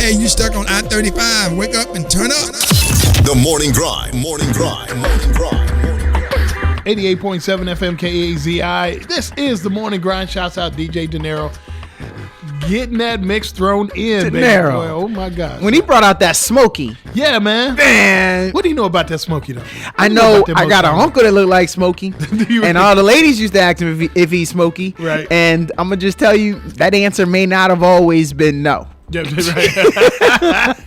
Hey, you stuck on I-35. Wake up and turn up. The Morning Grind. Morning Grind. Morning Grind. 88.7 FM KAZI. This is the Morning Grind. Shouts out DJ De Niro. Getting that mix thrown in, baby. Boy, oh my God. When he brought out that Smokey. Yeah, man. What do you know about that Smokey, though? I know I got an uncle that looked like Smokey. And all the ladies used to ask him if he's Smokey. Right. And I'm going to just tell you, that answer may not have always been no. Yeah, right.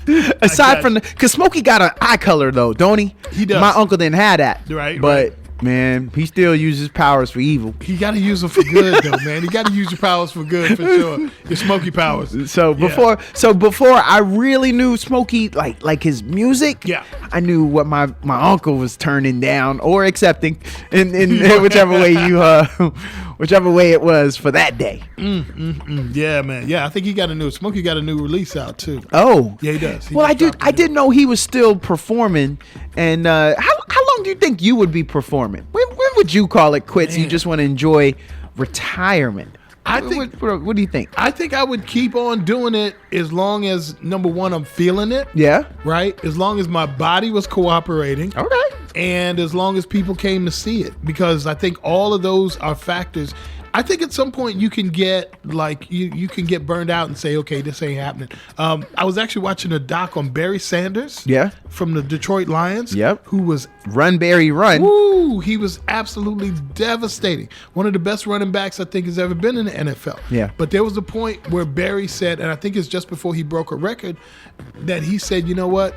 Aside from because Smokey got an eye color, though, don't he? He does. My uncle didn't have that. Right. But, man, he still uses powers for evil. He got to use them for good, though, man. You got to use your powers for good, for sure. Your Smokey powers. So before I really knew Smokey, like his music, yeah, I knew what my uncle was turning down or accepting in whichever way it was for that day. Yeah, man. Yeah, I think Smokey got a new release out too. Oh, yeah, he does. I didn't know he was still performing. And how long do you think you would be performing? When would you call it quits? Man. You just want to enjoy retirement. I think. What do you think? I think I would keep on doing it as long as, number one, I'm feeling it. Yeah. Right. As long as my body was cooperating. Okay. And as long as people came to see it, because I think all of those are factors. I think at some point you can get you can get burned out and say, okay, this ain't happening. I was actually watching a doc on Barry Sanders. Yeah. From the Detroit Lions. Yep. Who was Run Barry Run. Woo! He was absolutely devastating. One of the best running backs I think has ever been in the NFL. Yeah. But there was a point where Barry said, and I think it's just before he broke a record, that he said, you know what?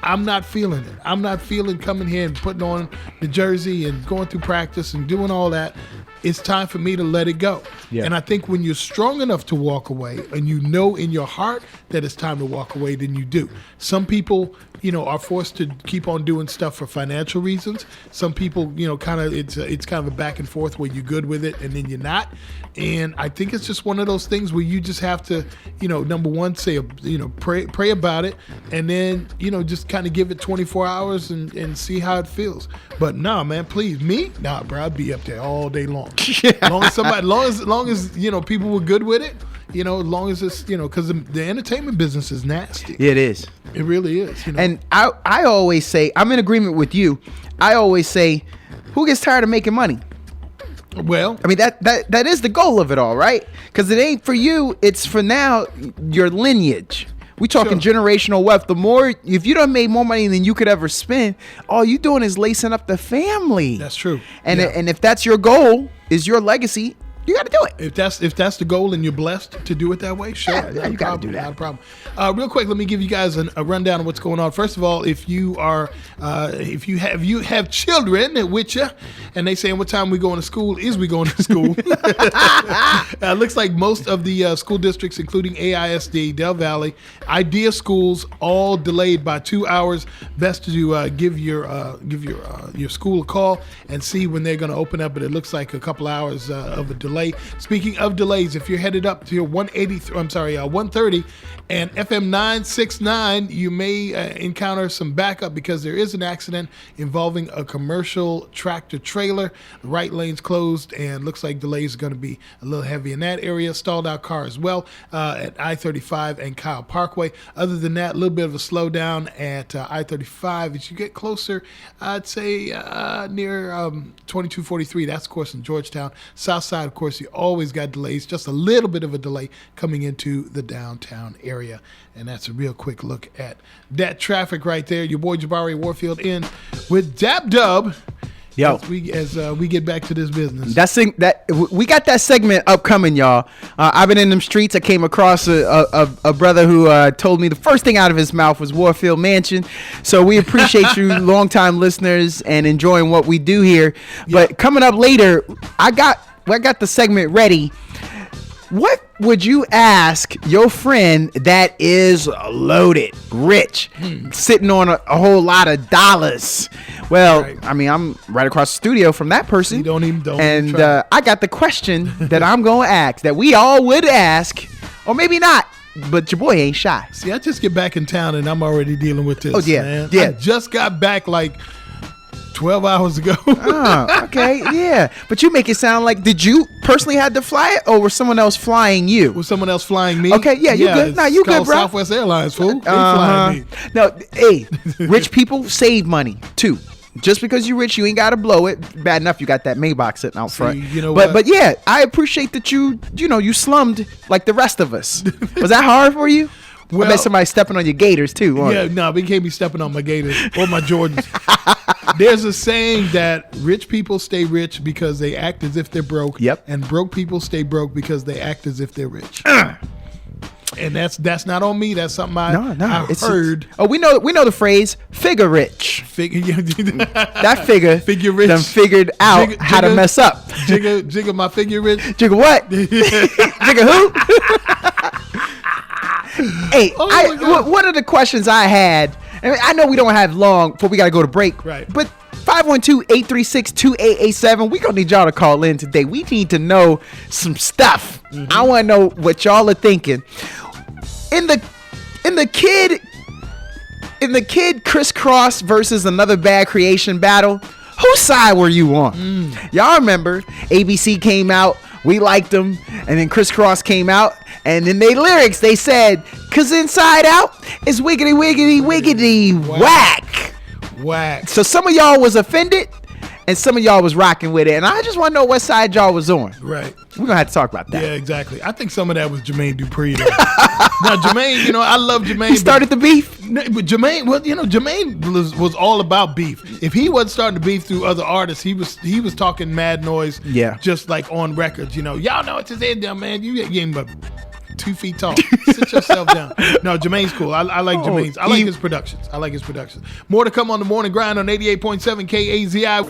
I'm not feeling it. I'm not feeling coming here and putting on the jersey and going through practice and doing all that. It's time for me to let it go. Yeah. And I think when you're strong enough to walk away and you know in your heart that it's time to walk away, then you do. Some people, are forced to keep on doing stuff for financial reasons. Some people, it's kind of a back and forth where you're good with it and then you're not. And I think it's just one of those things where you just have to, number one, say, pray about it, and then, just kind of give it 24 hours and see how it feels. But nah, man, please, bro, I'd be up there all day long. long as people were good with it, as long as it's, because the entertainment business is nasty. It is. It really is. And I always say, I'm in agreement with you. I always say, who gets tired of making money? Well, I mean, that is the goal of it all, right? Because it ain't for you. It's for now, your lineage. We talking generational wealth. If you done made more money than you could ever spend, all you doing is lacing up the family. That's true. And if that's your goal, is your legacy, you got to do it. If that's the goal and you're blessed to do it that way, sure. Yeah, you got to do that. Not a problem. Real quick, let me give you guys a rundown of what's going on. First of all, if you have children with you, and they saying what time we going to school, is we going to school? Looks like most of the school districts, including AISD, Del Valley, Idea schools, all delayed by 2 hours. Best to give your school a call and see when they're going to open up. But it looks like a couple hours of a delay. Speaking of delays, if you're headed up to 130 and FM 969, you may encounter some backup because there is an accident involving a commercial tractor trailer. The right lane's closed and looks like delays are going to be a little heavy in that area. Stalled out car as well at I-35 and Kyle Parkway. Other than that, a little bit of a slowdown at I-35. As you get closer, I'd say near 2243. That's, of course, in Georgetown. South side, of course, you always got delays. Just a little bit of a delay coming into the downtown area. And that's a real quick look at that traffic right there. Your boy Jabari Warfield in with Dab Dub. Yo, as we get back to this business. We got that segment upcoming, y'all. I've been in them streets. I came across a brother who told me the first thing out of his mouth was Warfield Mansion. So we appreciate you, longtime listeners, and enjoying what we do here. Yeah. But coming up later, I got the segment ready. What would you ask your friend that is loaded, rich, sitting on a whole lot of dollars? Well, right. I mean, I'm right across the studio from that person. You don't even I got the question that I'm going to ask, that we all would ask, or maybe not, but your boy ain't shy. See, I just get back in town and I'm already dealing with this. Oh, yeah. Man. Yeah. I just got back like 12 hours ago. Oh, okay, yeah. But you make it sound like, did you personally have to fly it, or was someone else flying you? Was someone else flying me? Okay, yeah, you good. Nah, you good, bro. Southwest Airlines, fool. They flying me. No, hey, rich people save money too. Just because you're rich, you ain't gotta blow it. Bad enough you got that Maybach sitting out front. You know but what? yeah, I appreciate that you slummed like the rest of us. Was that hard for you? Well, I bet somebody stepping on your gators too. Yeah, no, we can't be stepping on my Gators or my Jordans. There's a saying that rich people stay rich because they act as if they're broke. Yep. And broke people stay broke because they act as if they're rich. And that's not on me. That's something I heard. We know the phrase figure rich. That figure rich. Done figured out how to mess up. Jigga my figure rich. Jigga what? Jigga who? Hey, one of the questions I had, and I know we don't have long before we got to go to break. Right. But 512-836-2887. We gonna need y'all to call in today. We need to know some stuff. I want to know what y'all are thinking. In the kid crisscross versus another bad creation battle, whose side were you on? Y'all remember ABC came out, we liked them, and then crisscross came out, and in their lyrics they said, "'Cause inside out is wiggity wiggity wiggity whack." Whack. So some of y'all was offended, and some of y'all was rocking with it, and I just want to know what side y'all was on. Right. We're gonna have to talk about that. Yeah, exactly. I think some of that was Jermaine Dupri. Now, Jermaine, I love Jermaine. He started the beef. But Jermaine, Jermaine was all about beef. If he wasn't starting to beef through other artists, he was talking mad noise. Yeah. Just like on records, y'all know it's his head down, man. You ain't but 2 feet tall. Sit yourself down. No, Jermaine's cool. I like Jermaine's. I like his productions. More to come on the morning grind on 88.7 KAZI.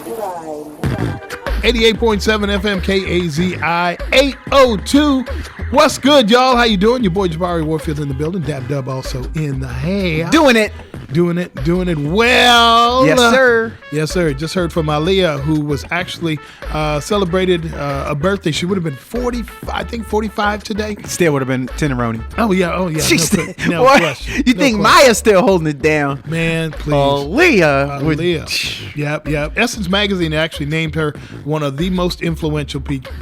88.7 FM KAZI 802. What's good, y'all? How you doing? Your boy Jabari Warfield in the building. Dab Dub also in the house. Doing it well. Yes, sir. Yes, sir. Just heard from Aaliyah, who was actually celebrated a birthday. She would have been 45 today. Still would have been Tenderoni. Oh yeah. No question. You think Maya's still holding it down? Man, please. Aaliyah. Yep. Essence Magazine actually named her one of the most influential people.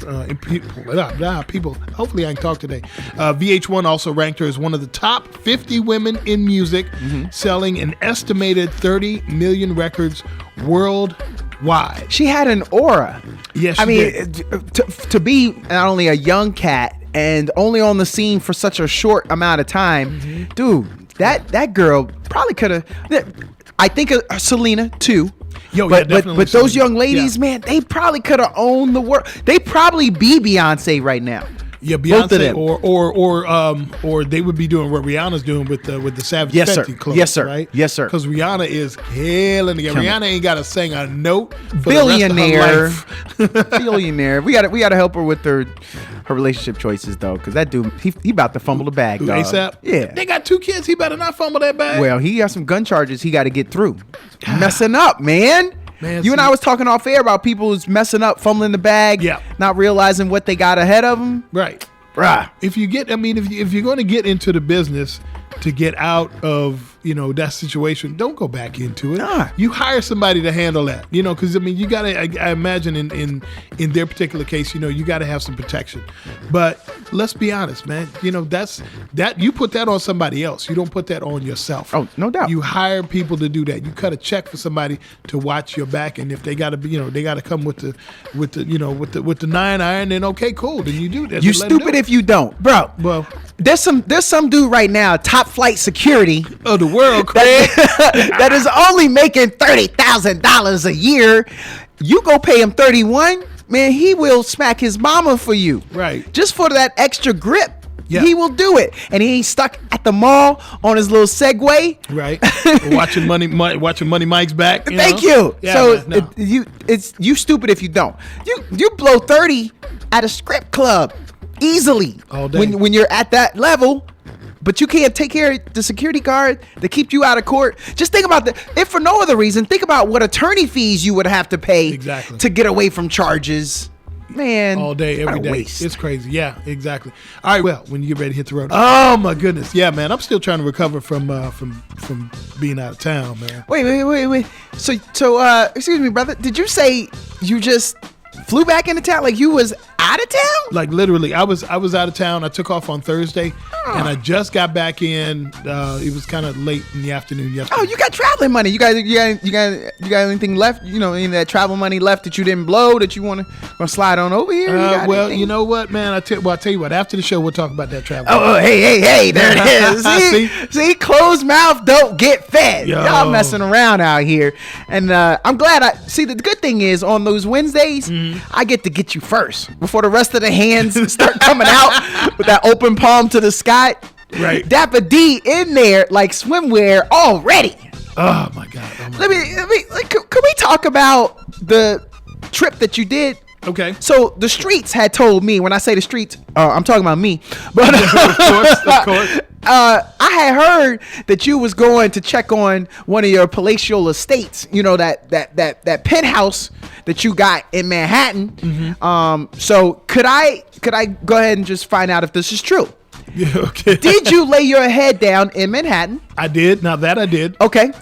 Hopefully I can talk today. VH1 also ranked her as one of the top 50 women in music, selling an estimated 30 million records worldwide. She had an aura. Yes, to be not only a young cat and only on the scene for such a short amount of time, dude, that girl probably could have. I think Selena too. But those young ladies, man, they probably could have owned the world. They probably be Beyonce right now. Yeah, Beyonce, or they would be doing what Rihanna's doing with the Savage Fenty clothes. Yes, sir. Right? Yes, sir. Because Rihanna is killing it. Rihanna ain't got to sing a note for billionaire. the rest of her life. Billionaire. We got to help her with her relationship choices though, because that dude he about to fumble the bag. Dog. ASAP. Yeah. They got 2 kids. He better not fumble that bag. Well, he got some gun charges he got to get through. Messing up, man. You and I was talking off air about people who's messing up, fumbling the bag, not realizing what they got ahead of them. Right. Right. If you're going to get into the business to get out of that situation, don't go back into it. Nah. You hire somebody to handle that. Because you got to. I imagine in their particular case, you got to have some protection. But let's be honest, man. That's you put that on somebody else. You don't put that on yourself. Oh, no doubt. You hire people to do that. You cut a check for somebody to watch your back, and if they got to be, they got to come with the 9-iron. Then okay, cool. Then you do that. You stupid if you don't, bro. Well, there's some dude right now, top flight security of the world, that is only making $30,000 a year. You go pay him 31, man. He will smack his mama for you, right? Just for that extra grip. Yeah. He will do it, and he ain't stuck at the mall on his little Segway, right? watching Money Mike's back. Thank you. Yeah, so no. you stupid if you don't. You blow 30 at a strip club easily all day when you're at that level. But you can't take care of the security guard that keeps you out of court. Just think about if for no other reason, think about what attorney fees you would have to pay to get away from charges. Man, all day, every day. Waste. It's crazy. Yeah, exactly. All right, well, when you get ready to hit the road. Oh my goodness. Yeah, man. I'm still trying to recover from being out of town, man. Wait. So, excuse me, brother. Did you say you just flew back into town? Like you was out of town? Like literally, I was out of town. I took off on Thursday, and I just got back in. It was kind of late in the afternoon yesterday. Oh, you got traveling money. You got anything left? You know, any of that travel money left that you didn't blow that you want to slide on over here? Well, anything? you know what, man? I'll tell you what. After the show, we'll talk about that travel. Oh, hey, there it is. See, closed mouth don't get fed. Yo. Y'all messing around out here, and I'm glad. The good thing is on those Wednesdays, I get to get you first before the rest of the hands start coming out with that open palm to the sky. Right. Dapper D in there like swimwear already. Oh my God. Let me. Can we talk about the trip that you did? Okay. So the streets had told me, when I say the streets, I'm talking about me. But of course. I had heard that you was going to check on one of your palatial estates. You know, that penthouse that you got in Manhattan. So could I go ahead and just find out if this is true? Yeah, okay. Did you lay your head down in Manhattan? I did. Now that I did. Okay.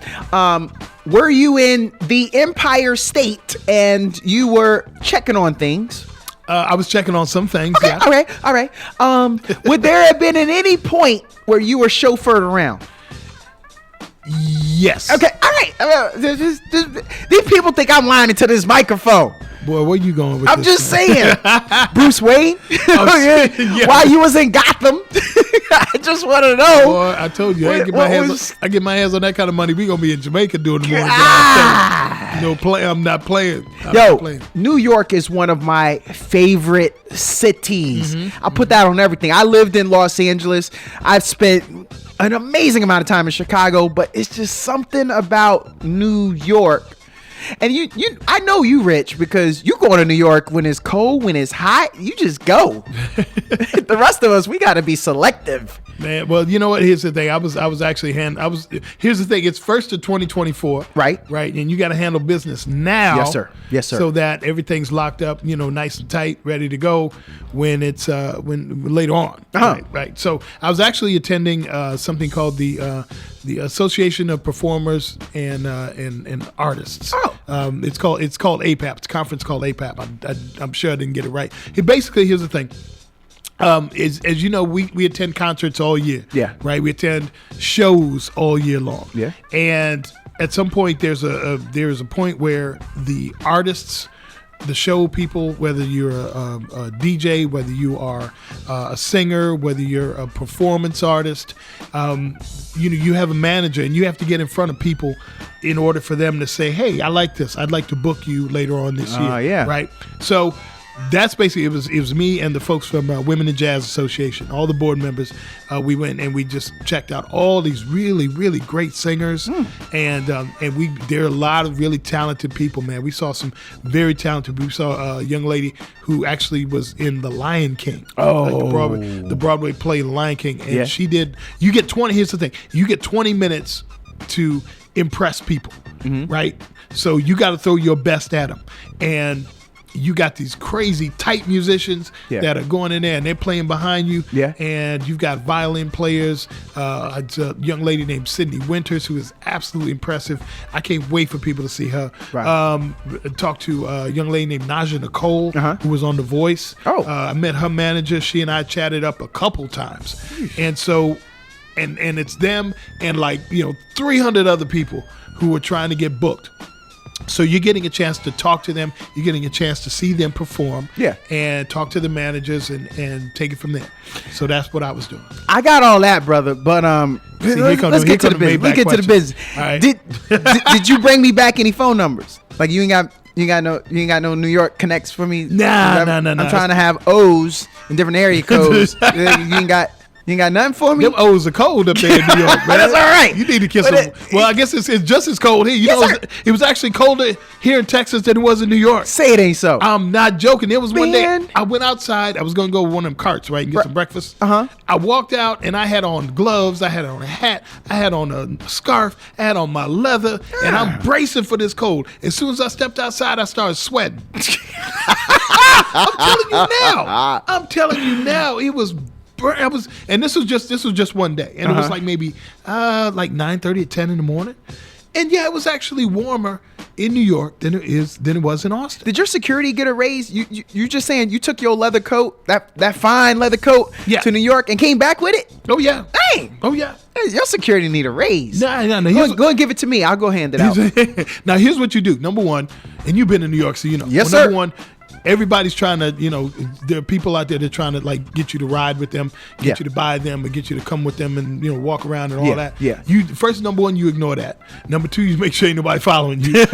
Were you in the Empire State and you were checking on things? I was checking on some things. Okay, Yeah. all right. Would there have been at any point where you were chauffeured around? Yes. Okay, all right. These people think I'm lying into this microphone. Boy, where you going with I'm this? just saying. Bruce Wayne? Yeah. While you was in Gotham? I just want to know. Boy, I told you, I get my hands on that kind of money. We gonna be in Jamaica doing the morning drive. I'm not playing. I'm not playing. New York is one of my favorite cities. I put that on everything. I lived in Los Angeles. I've spent an amazing amount of time in Chicago, but it's just something about New York. And I know you rich because you going to New York when it's cold, when it's hot, you just go. The rest of us, we got to be selective. Man, well, you know what? Here's the thing. Here's the thing. It's first of 2024. Right. And you got to handle business now. Yes, sir. So that everything's locked up, nice and tight, ready to go when it's when later on. Right. So I was actually attending something called the Association of Performers and Artists. It's called APAP. It's a conference called APAP. I'm sure I didn't get it right. Here's the thing. As you know, we attend concerts all year. Yeah. Right. We attend shows all year long. Yeah. And at some point, there's a point where the artists, the show people, whether you're a DJ, whether you are a singer, whether you're a performance artist, you have a manager, and you have to get in front of people in order for them to say, "Hey, I like this. I'd like to book you later on this year." Yeah. Right. So that's basically it was me and the folks from Women in Jazz Association, all the board members. We went and we just checked out all these really, really great singers, and there are a lot of really talented people. Man, we saw some very talented. We saw a young lady who actually was in The Lion King. The Broadway play The Lion King, and she did. You get 20. Here's the thing: you get 20 minutes to impress people, right? So you got to throw your best at them, and you got these crazy tight musicians that are going in there and they're playing behind you. Yeah. And you've got violin players. It's a young lady named Sydney Winters who is absolutely impressive. I can't wait for people to see her. Right. Talked to a young lady named Naja Nicole who was on The Voice. I met her manager. She and I chatted up a couple times. And so, and it's them and 300 other people who are trying to get booked. So you're getting a chance to talk to them. You're getting a chance to see them perform. Yeah. And talk to the managers and take it from there. So that's what I was doing. I got all that, brother. But let's get to the business. Let's get to the business. All right. Did you bring me back any phone numbers? Like you ain't got no New York connects for me? Nah. I'm trying to have O's in different area codes. You ain't got nothing for me? Them O's are cold up there in New York, man. That's all right. You need to kiss them. Well, I guess it's just as cold here. It was actually colder here in Texas than it was in New York. Say it ain't so. I'm not joking. It was one day I went outside. I was going to go with one of them carts, right, and get some breakfast. I walked out, and I had on gloves. I had on a hat. I had on a scarf. I had on my leather, and I'm bracing for this cold. As soon as I stepped outside, I started sweating. I'm telling you now. It was and this was just one day, and it was like maybe like 9:30 at 10 in the morning, and yeah, it was actually warmer in New York than it was in Austin. Did your security get a raise? You just saying you took your leather coat, that fine leather coat, to New York and came back with it? Oh yeah. Dang. Oh yeah. Hey, your security need a raise. No. Go and give it to me. I'll go hand it out. Now here's what you do. Number one, and you've been in New York, so you know. Yes, sir. Number one, everybody's trying to, there are people out there that are trying to like get you to ride with them, get you to buy them, or get you to come with them and walk around and all that. Yeah. Number one, you ignore that. Number two, you make sure ain't nobody following you.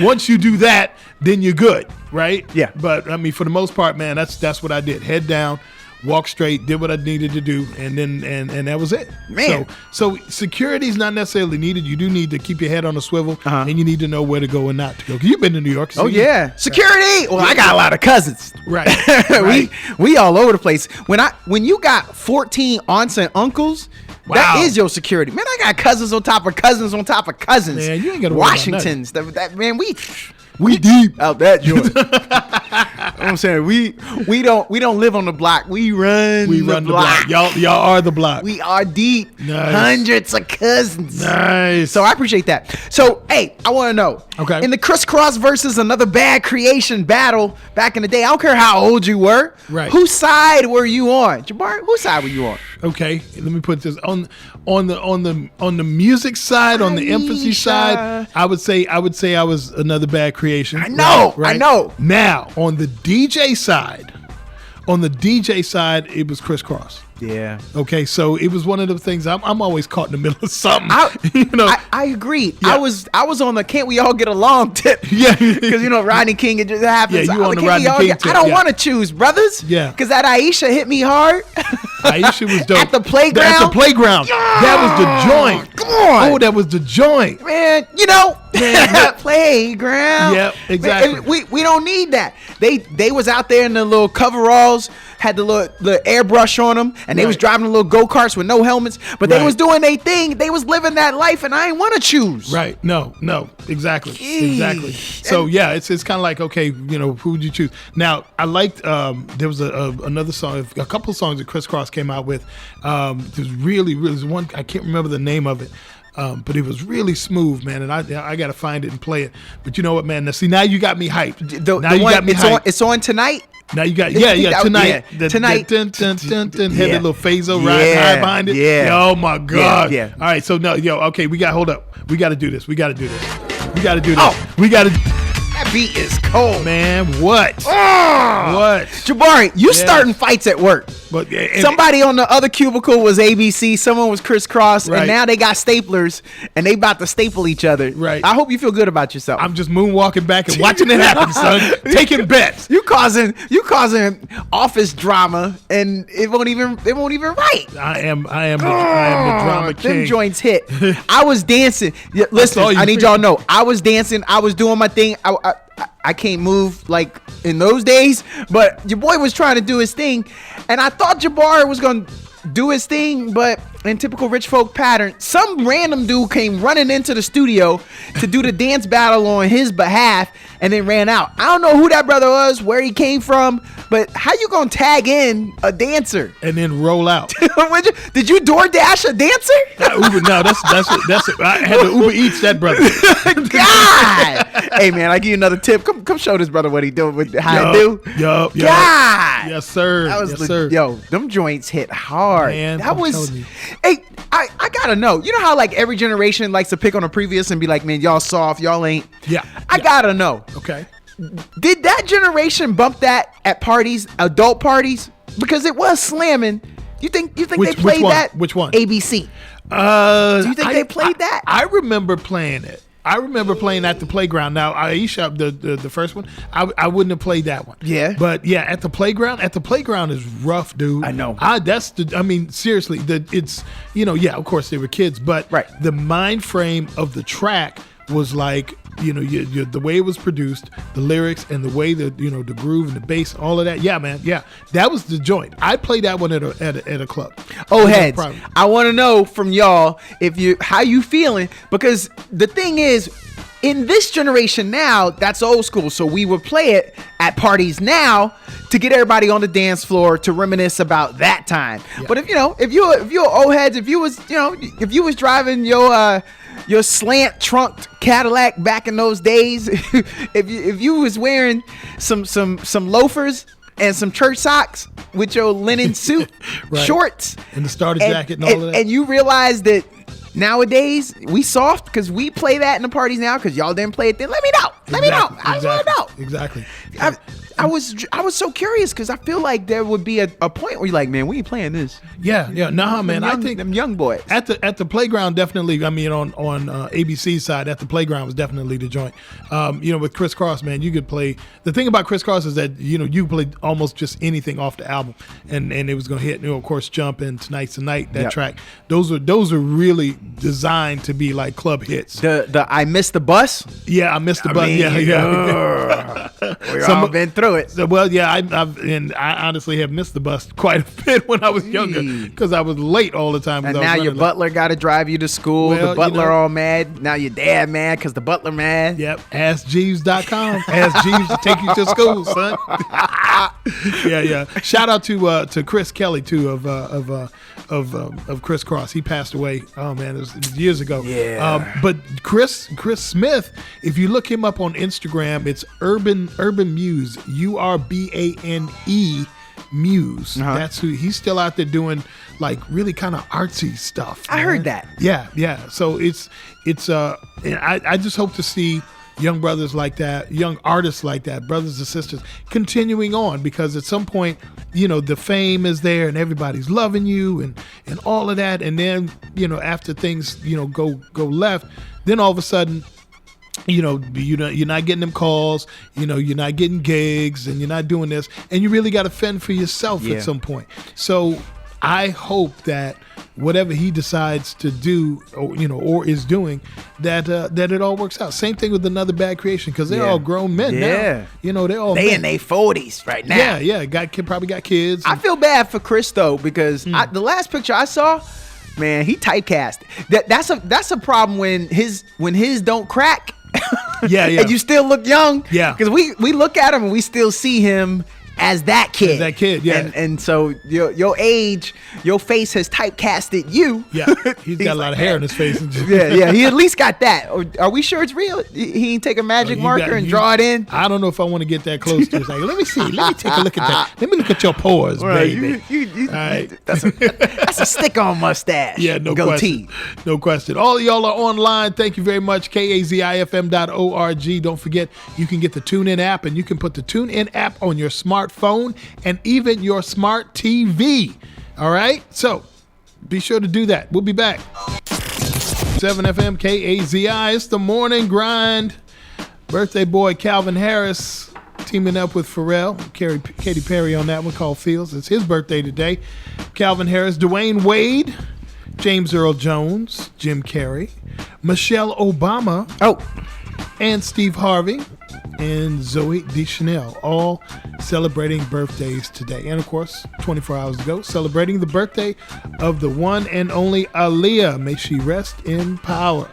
Once you do that, then you're good, right? Yeah. But I mean, for the most part, man, that's what I did. Head down. Walk straight, did what I needed to do, and then and that was it. Man. So security is not necessarily needed. You do need to keep your head on a swivel, and you need to know where to go and not to go. 'Cause you've been to New York. So Security. Well, I got a lot of cousins. Right. Right. we all over the place. When you got 14 aunts and uncles, that is your security. Man, I got cousins on top of cousins on top of cousins. Man, you ain't gotta worry about Washingtons. That man, we deep out that joint. You know what I'm saying, we don't live on the block. We run the block. Y'all are the block. We are deep. Nice. Hundreds of cousins. Nice. So I appreciate that. So hey, I want to know. Okay. In the crisscross versus another bad creation battle back in the day, I don't care how old you were. Right. Whose side were you on, Jabari? Whose side were you on? Okay, let me put this on the music side, on the emphasis side. I would say I was another bad creation. I know, right? I know. Now on the DJ side, it was crisscross. Yeah. Okay, so it was one of the things I'm always caught in the middle of something. I agree. Yeah. I was on the can't we all get along tip. Yeah. Because Rodney King, it just happens. Yeah, you on the Can't Rodney we all King get- tip, I don't yeah. want to choose, brothers. Yeah. Because that Aisha hit me hard. Aisha was dope. At the playground? At the playground. Yeah. That was the joint. Come on. Oh, that was the joint. Man, playground. Yep, exactly. Man, we don't need that. They was out there in the little coveralls, had the airbrush on them, and they was driving the little go-karts with no helmets, but they Right. was doing their thing. They was living that life, and I ain't want to choose. Right. No, exactly. Jeez. Exactly. So yeah, it's kind of like, okay, who would you choose? Now, I liked, there was another song, a couple of songs that Criss Cross came out with. There's really, there's one, I can't remember the name of it. But it was really smooth, man, and I got to find it and play it. But you know what, man? Now you got me hyped. It's on tonight. Now you got tonight. Tonight. Had that little phaso riding high behind it. Yeah. Oh my God. Yeah. All right. So okay. Hold up. We got to do this. We got to do this. Oh. We got to. That beat is cold. Man, what? What? Jabari, you starting fights at work. But Somebody on the other cubicle was ABC, someone was Criss Cross, Right. and now they got staplers, and they about to staple each other. Right. I hope you feel good about yourself. I'm just moonwalking back and watching it happen, son. Taking bets. You causing office drama, and it won't even right. I am the drama king. Them joints hit. I was dancing. Yeah, listen, all you I need feel. y'all to know. I was dancing. I was doing my thing. I can't move like in those days, but your boy was trying to do his thing, and I thought Jabari was gonna do his thing, but in typical rich folk pattern, some random dude came running into the studio to do the dance battle on his behalf and then ran out. I don't know who that brother was, where he came from, but how you gonna tag in a dancer? And then roll out. Did you DoorDash a dancer? Uber, no, that's it. I had to Uber Eats that brother. God. Hey man, I give you another tip. Come show this brother what he doing with how he do. Yup. God. Yes, sir. That was yes, sir. Yo, them joints hit hard. Man, that I'm was. telling you. Hey, I gotta know. You know how like every generation likes to pick on a previous and be like, man, y'all soft, y'all ain't. Yeah. I gotta know. Okay. Did that generation bump that at parties, adult parties? Because it was slamming. You think they played one? that? Which one? ABC. Do you think they played that? I remember playing it. I remember playing at the playground. Now, Aisha, the first one, I wouldn't have played that one. Yeah. But yeah, at the playground is rough, dude. I know. Seriously, it's, of course they were kids, but Right. the mind frame of the track was like, the way it was produced, the lyrics and the way the groove and the bass, all of that. Yeah, man. Yeah. That was the joint. I played that one at a club. Oh, No heads. problem. I want to know from y'all how you feeling, because the thing is, in this generation now, that's old school. So we would play it at parties now to get everybody on the dance floor to reminisce about that time. Yeah. But if you're old heads, if you was driving your slant trunked Cadillac back in those days, if you was wearing some loafers and some church socks with your linen suit, right, shorts, and the starter jacket and all of that, and you realize that nowadays we soft because we play that in the parties now because y'all didn't play it then. Let me know. I just want to know. Exactly. I was so curious because I feel like there would be a point where you're like, man, we ain't playing this. Yeah. Nah, man. I think them young boys at the playground definitely. I mean, on ABC's side, at the playground was definitely the joint. With Criss Cross, man, you could play. The thing about Criss Cross is that you play almost just anything off the album, and it was gonna hit. Of course, Jump and Tonight's the Night. That track. Those are really designed to be like club hits. The I Missed the Bus. Yeah, I missed the bus. Yeah. We've all been through it. So, well, yeah, I honestly have missed the bus quite a bit when I was younger because I was late all the time. And now your butler got to drive you to school. Well, the butler all mad. Now your dad mad because the butler mad. Yep. AskJeeves.com. Ask Jeeves to take you to school, son. Yeah. Shout out to Chris Kelly too of Criss Cross. He passed away. Oh man, it was years ago. Yeah. But Chris Smith, if you look him up on Instagram, it's Urban Muse, URBANE Muse. That's who he's still out there doing, like really kind of artsy stuff. I heard that. Yeah. So it's and I just hope to see young brothers like that, young artists like that, brothers and sisters continuing on, because at some point, the fame is there and everybody's loving you and all of that. And then, after things, go left, then all of a sudden, you're not getting them calls, you're not getting gigs and you're not doing this, and you really got to fend for yourself at some point. So I hope that whatever he decides to do, or is doing, that it all works out. Same thing with Another Bad Creation, because they're all grown men now. They're all in their 40s right now. Yeah. Probably got kids. I feel bad for Chris though, because the last picture I saw, man, he typecast. That's a problem when his don't crack. Yeah. And you still look young. Yeah. Because we look at him and we still see him as that kid. Yeah. And so your age, your face has typecasted you. Yeah. He's got a lot of hair in his face. Yeah. He at least got that. Are we sure it's real? He ain't take a magic marker and draw it in? I don't know if I want to get that close to it. It's like, let me see. Let me take a look at that. Let me look at your pores, baby. All right. That's a stick-on mustache. Yeah, no goatee. Question. No question. All of y'all are online. Thank you very much. KAZIFM.org. Don't forget, you can get the TuneIn app, and you can put the TuneIn app on your smartphone and even your smart TV. All right? So be sure to do that. We'll be back. 7FM KAZI. It's the morning grind. Birthday boy Calvin Harris teaming up with Pharrell. Katy Perry on that one called Fields. It's his birthday today. Calvin Harris, Dwayne Wade, James Earl Jones, Jim Carrey, Michelle Obama, and Steve Harvey, and Zoe Deschanel, all celebrating birthdays today. And of course, 24 hours ago, celebrating the birthday of the one and only Aaliyah. May she rest in power.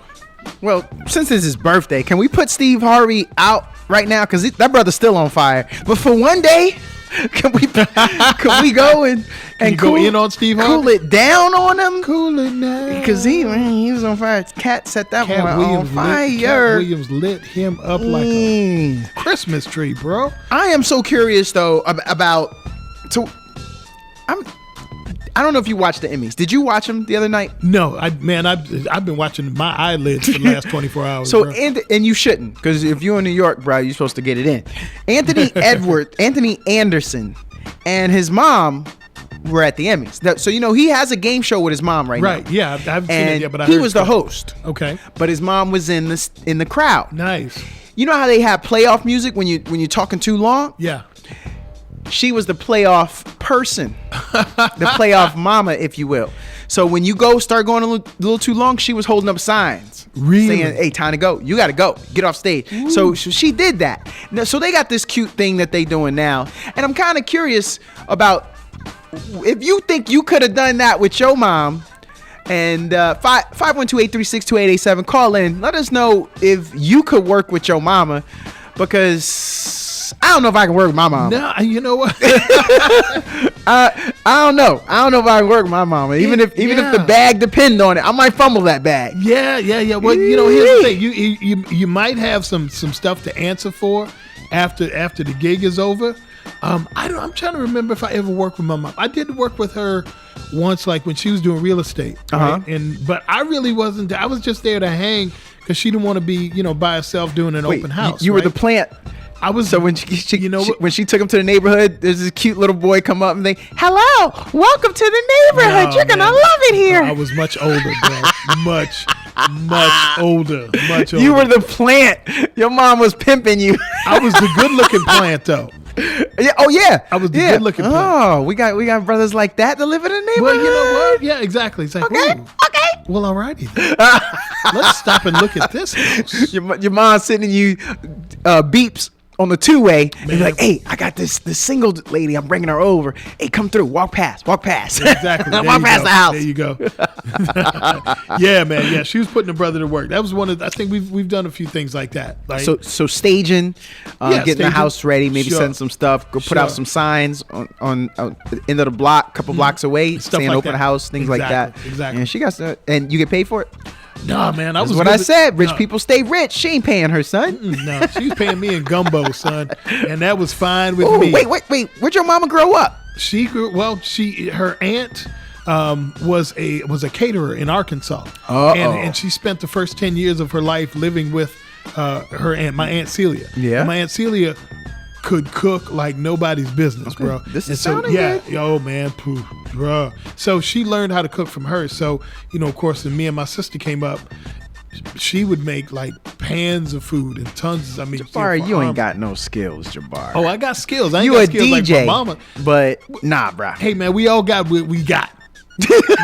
Well, since it's his birthday, can we put Steve Harvey out right now? Because that brother's still on fire. But for one day, can we go and go in on Steve Harvey? Cool it down on him? Cool it down. Because he was on fire. Cat set that one on fire. Cat Williams lit him up like a Christmas tree, bro. I am so curious, though, about... I don't know if you watched the Emmys. Did you watch them the other night? No, I've been watching my eyelids for the last 24 hours. So bro. And you shouldn't, because if you're in New York, bro, you're supposed to get it in. Anthony Anderson, and his mom were at the Emmys. So he has a game show with his mom right now. Right? Yeah, I haven't seen it yet, but he was the host. Okay, but his mom was in the crowd. Nice. You know how they have playoff music when you're talking too long? Yeah. She was the playoff person, the playoff mama, if you will. So when you start going a little too long, she was holding up signs. Really? Saying, hey, time to go. You got to go. Get off stage. So she did that. So they got this cute thing that they doing now. And I'm kind of curious about if you think you could have done that with your mom, And 512-836-2887. Call in. Let us know if you could work with your mama, because I don't know if I can work with my mama. No, you know what? I don't know. I don't know if I can work with my mama. Even if the bag depend on it, I might fumble that bag. Yeah. Well, here's the thing. You might have some stuff to answer for after the gig is over. I'm trying to remember if I ever worked with my mom. I did work with her once, like when she was doing real estate. Right? But I really wasn't. I was just there to hang because she didn't want to be, by herself doing an open house. You were the plant. I was. So when she when she took him to the neighborhood, there's this cute little boy come up and they, hello, welcome to the neighborhood. You're gonna love it here. I was much older, bro. much older. You were the plant. Your mom was pimping you. I was the good-looking plant, though. Yeah. Oh yeah. I was the good-looking plant. Oh, we got brothers like that that live in the neighborhood. Well, you know what? Yeah, exactly. It's like, okay. Well, alrighty then. Let's stop and look at this house. Your mom sending you beeps on the two-way and be like, hey, I got this single lady, I'm bringing her over. Hey, come through, walk past. Exactly. Walk past the house. There you go. Yeah, man. Yeah, she was putting her brother to work. That was one of I think we've done a few things like that. Like, so staging, getting the house ready, maybe send some stuff, go put out some signs on end of the block, couple blocks away, saying like open house, things like that. Exactly. And she got and you get paid for it? Nah, man. That's what I said. Rich people stay rich. She ain't paying her, son. No, she was paying me in gumbo, son, and that was fine with me. Wait. Where'd your mama grow up? She grew. Well, her aunt was a caterer in Arkansas, and she spent the first 10 years of her life living with her aunt, my aunt Celia. Yeah, and my aunt Celia could cook like nobody's business, bro. This is sounding good. Yo, man, bro. So she learned how to cook from her. So, of course, when me and my sister came up, she would make like pans of food and tons. Jabari, you ain't got no skills, Jabari. Oh, I got skills. I ain't you got a skills DJ, like my mama. But nah, bro. Hey, man, we all got what we got.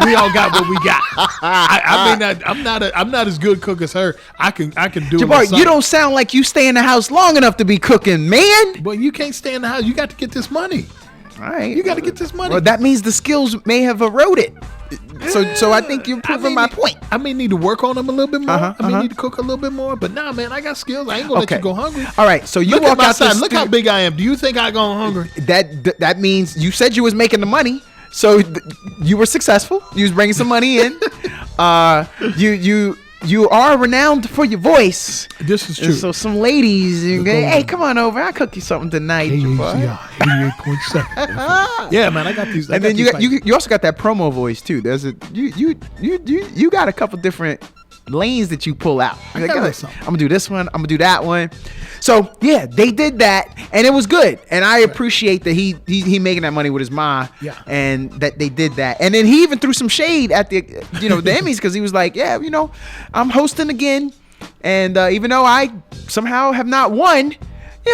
We all got what we got. I'm not as good cook as her. I can do Jabari, it. You don't sound like you stay in the house long enough to be cooking, man. Well, you can't stay in the house. You got to get this money. All right, you got to get this money. Well, that means the skills may have eroded. So I think you're proving my point. I may need to work on them a little bit more. I may need to cook a little bit more. But nah, man, I got skills. I ain't gonna let you go hungry. All right, so you look walk outside. Look how big I am. Do you think I go hungry? That means you said you was making the money. So you were successful. You was bringing some money in. You are renowned for your voice. This is true. And so some ladies, hey, come on over. I'll cook you something tonight. 88.7. Yeah, man, I got these. And then you also got that promo voice too. There's you got a couple different lanes that you pull out. I'm gonna do this one. I'm gonna do that one. So yeah, they did that, and it was good. And I appreciate that he making that money with his ma. Yeah. And that they did that. And then he even threw some shade at the the Emmys, because he was like, yeah, I'm hosting again, and even though I somehow have not won,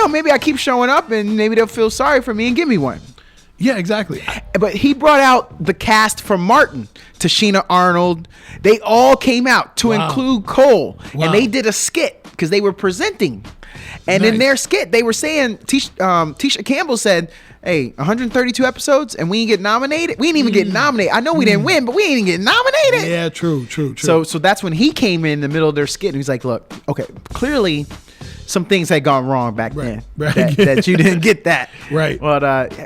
maybe I keep showing up, and maybe they'll feel sorry for me and give me one. Yeah, exactly. But he brought out the cast from Martin, Tashina Arnold. They all came out to include Cole, and they did a skit because they were presenting. And in their skit, they were saying, Tisha Campbell said, hey, 132 episodes and we didn't get nominated. We didn't even get nominated. I know we didn't win, but we didn't even get nominated. Yeah, true. So that's when he came in the middle of their skit and he's like, look, okay, clearly some things had gone wrong back then. Right. That you didn't get that. Right. But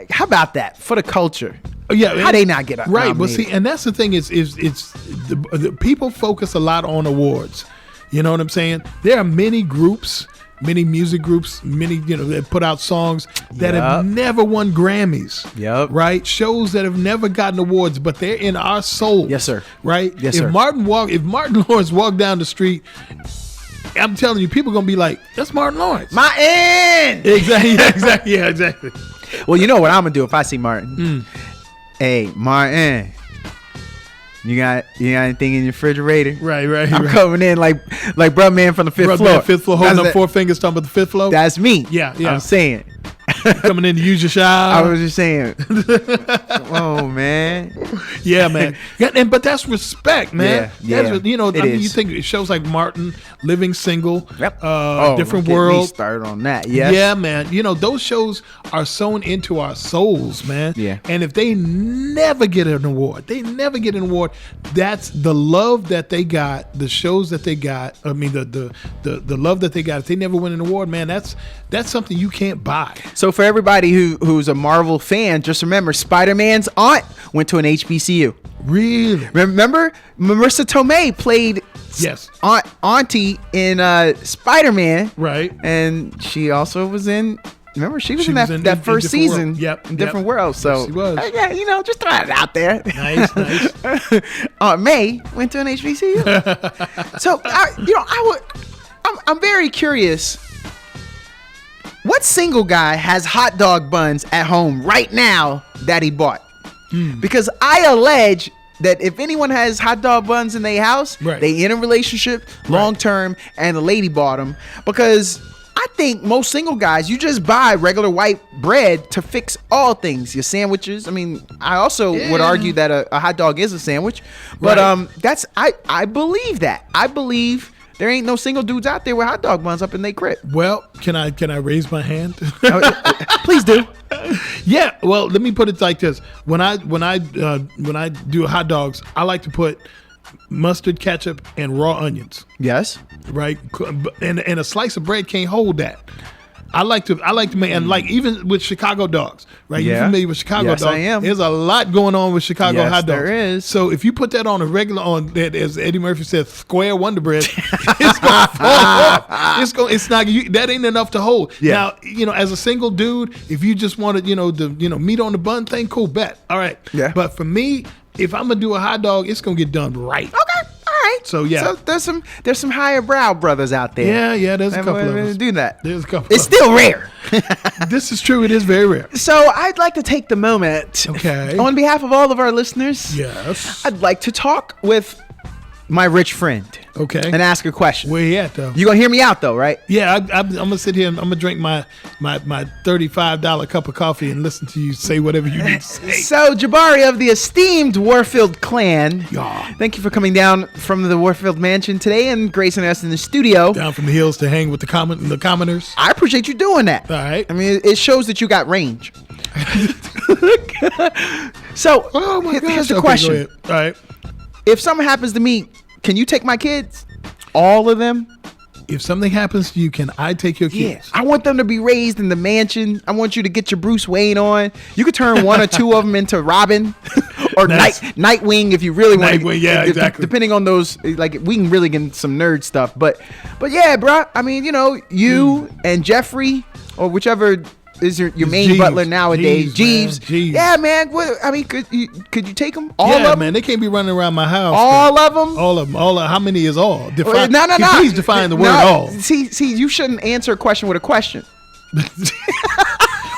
how about that for the culture? Yeah, how they not get nominated? Well, see, and that's the thing is the people focus a lot on awards. You know what I'm saying? There are many groups, many music groups, many that put out songs that have never won Grammys. Yep. Right? Shows that have never gotten awards, but they're in our souls. Yes, sir. Right? Yes, if sir. Martin Lawrence walked down the street, I'm telling you, people are gonna be like, "That's Martin Lawrence." Martin. Exactly. Yeah, exactly. Well, you know what I'm gonna do if I see Martin. Hey, Martin, you got anything in your refrigerator? Right. I'm coming in like bruh man from the fifth floor. Fifth floor, holding up 4 fingers, talking about the fifth floor. That's me. Yeah. I'm saying. coming in to use your I shower. was just saying. Oh man. Yeah, man. Yeah, but that's respect, man. Yeah, That's, yeah, it you is. think shows like Martin, Living Single, Yep. Different don't get me World. started on that. Yeah. Yeah, man. Those shows are sewn into our souls, man. Yeah. And if they never get an award, that's the love that they got, the shows that they got. I mean, the love that they got. If they never win an award, man, that's something you can't buy. So for everybody who's a Marvel fan, just remember Spider-Man's aunt went to an HBCU. Really? Remember Marissa Tomei played Yes. Auntie in Spider-Man. Right. And she also was in. Remember, she was She in was that, in that first Different season. World. Yep, in Different World. So Yes, she was. yeah, just throw it out there. Nice. Aunt May went to an HBCU. So I'm very curious. What single guy has hot dog buns at home right now that he bought? Because I allege that if anyone has hot dog buns in their house, Right. they in a relationship long term, and the lady bought them. Because I think most single guys, you just buy regular white bread to fix all things. Your sandwiches. I mean, I also would argue that a hot dog is a sandwich, but Right. I believe that. I believe there ain't no single dudes out there with hot dog buns up in their crib. Well, can I raise my hand? Please do. Yeah. Well, let me put it like this: when I do hot dogs, I like to put mustard, ketchup, and raw onions. Yes. Right, and a slice of bread can't hold that. I like to make, and like even with Chicago dogs, right? Yeah. You familiar with Chicago Yes, dogs? I am. There's a lot going on with Chicago Yes, hot dogs. there is. So if you put that on a regular, as Eddie Murphy said, square Wonder Bread, it's gonna fall off. It's not. That ain't enough to hold. Yeah. Now, as a single dude, if you just wanted, the meat on the bun thing, cool, bet. All right. Yeah. But for me, if I'm gonna do a hot dog, it's gonna get done right. Okay. All right. So, yeah. So there's some higher brow brothers out there. Yeah. There's a couple of us. do that. There's a couple. It's of us. still rare. This is true. It is very rare. So I'd like to take the moment. Okay. On behalf of all of our listeners. Yes. I'd like to talk with my rich friend. Okay. And ask a question. Where he at though? You gonna hear me out though, right? Yeah, I'm gonna sit here and I'm gonna drink my $35 cup of coffee and listen to you say whatever you need to say. So Jabari of the esteemed Warfield clan, Yeah. thank you for coming down from the Warfield mansion today and gracing us in the studio. Down from the hills to hang with the commoners. I appreciate you doing that. All right. I mean, it shows that you got range. So, Oh my gosh. here's the Okay, question. go ahead. All right. If something happens to me, can you take my kids? All of them? If something happens to you, can I take your Yeah. kids? I want them to be raised in the mansion. I want you to get your Bruce Wayne on. You could turn one or two of them into Robin or Nice. Nightwing if you really want to. Nightwing, yeah, exactly. Depending on those, like we can really get into some nerd stuff. But yeah, bro. I mean, you and Jeffrey or whichever is your main Jeeves. butler nowadays, Jeeves, Jeeves. man. Jeeves. Yeah, man. I mean, could you take them? All Yeah, of them? man. They can't be running around my house. All of them? All of them. How many is all? Define, No. Can you please define the word all. See, you shouldn't answer a question with a question.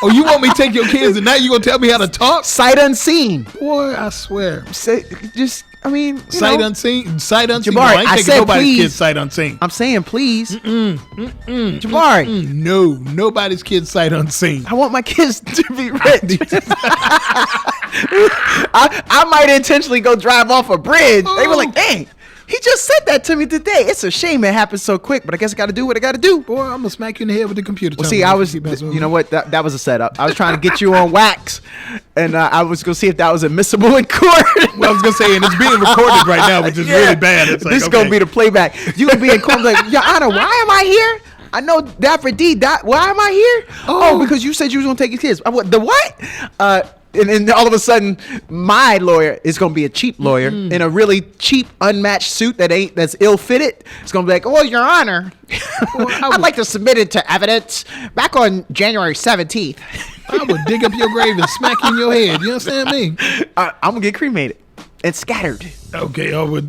Oh, you want me to take your kids and now you gonna tell me how to talk? Sight unseen. Boy, I swear. Say, Sight unseen. Sight unseen. Jabari, No, I ain't I taking said nobody's please. kids sight unseen. I'm saying please. Jabari, No, nobody's kids sight unseen. I want my kids to be rich. I might intentionally go drive off a bridge. They were like, dang, he just said that to me today. It's a shame it happened so quick, but I guess I got to do what I got to do. Boy, I'm gonna smack you in the head with the computer. Well, see, you know what? That was a setup. I was trying to get you on wax, and I was going to see if that was admissible in court. Well, I was gonna say, and it's being recorded right now, which is really bad. It's like, This is going to be the playback. You going to be in court like, Your Honor, why am I here? I know Dapper D. Why am I here? Oh, because you said you was going to take your kids. The what? And then all of a sudden, my lawyer is going to be a cheap lawyer in a really cheap, unmatched suit that's ill-fitted. It's going to be like, well, Your Honor, I'd like to submit it to evidence back on January 17th. I would dig up your grave and smack you in your head. You understand me? I'm going to get cremated and scattered Okay. Oh, in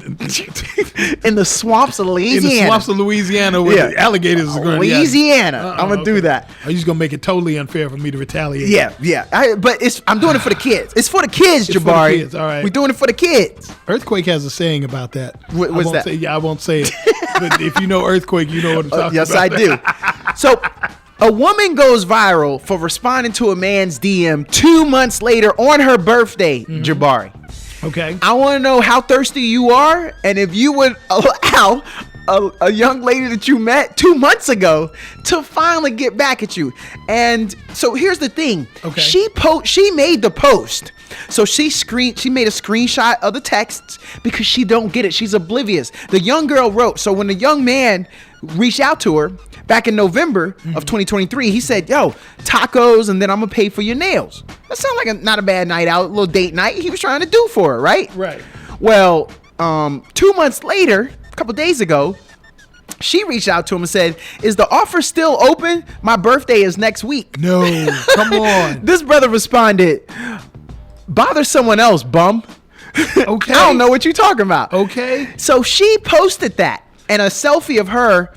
in the swamps of Louisiana. the swamps of Louisiana where the alligators are going. Louisiana. I'm going to do that. Are you just gonna make it totally unfair for me to retaliate? Yeah. But I'm doing it for the kids. It's for the kids, It's for the Jabari. kids, all right. We're doing it for the kids. Earthquake has a saying about that. What's that? I won't say it. But if you know Earthquake, you know what I'm talking Yes, about. I do. So, A woman goes viral for responding to a man's DM 2 months later on her birthday, Jabari. Okay. I want to know how thirsty you are and if you would allow a young lady that you met 2 months ago to finally get back at you. And so here's the thing. Okay. She made the post. So she made a screenshot of the texts because she don't get it. She's oblivious. The young girl wrote, so when the young man reached out to her back in November of 2023, he said, yo, tacos, and then I'm gonna pay for your nails. That sounds like not a bad night out, a little date night he was trying to do for her, right? Right. Well, 2 months later, a couple days ago, she reached out to him and said, is the offer still open? My birthday is next week. No, come on. This brother responded, bother someone else, bum. Okay. I don't know what you're talking about. Okay. So she posted that and a selfie of her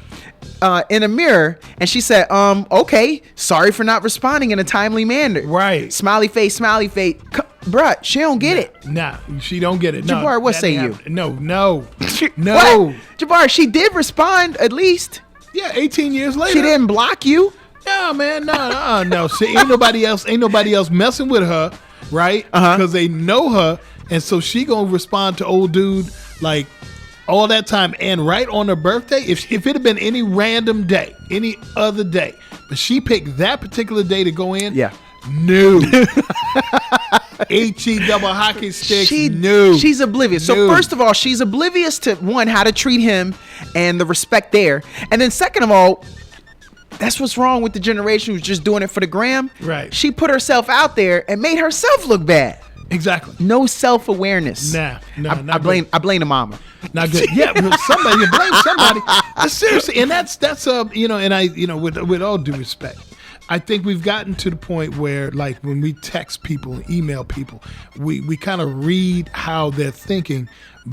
in a mirror, and she said, okay, sorry for not responding in a timely manner. Right. Smiley face, smiley face. Bruh, she don't get it. Nah, she don't get it. No, Jabari, what that say ain't you? happening. No. No. What? Jabari, she did respond at least. Yeah, 18 years later. She didn't block you. No, man, no. See, ain't nobody else messing with her, right? Because they know her, and so she gonna respond to old dude like all that time, and right on her birthday. If it had been any random day, any other day, but she picked that particular day to go in. Yeah. No. HE double hockey sticks. She's oblivious. So No. first of all, she's oblivious to one, how to treat him and the respect there. And then second of all, that's what's wrong with the generation who's just doing it for the gram. Right. She put herself out there and made herself look bad. Exactly. No self-awareness. Nah, I blame the mama. Not good. Yeah, but somebody, you blame somebody. But seriously, and that's and I with all due respect, I think we've gotten to the point where, like, when we text people and email people, we kind of read how they're thinking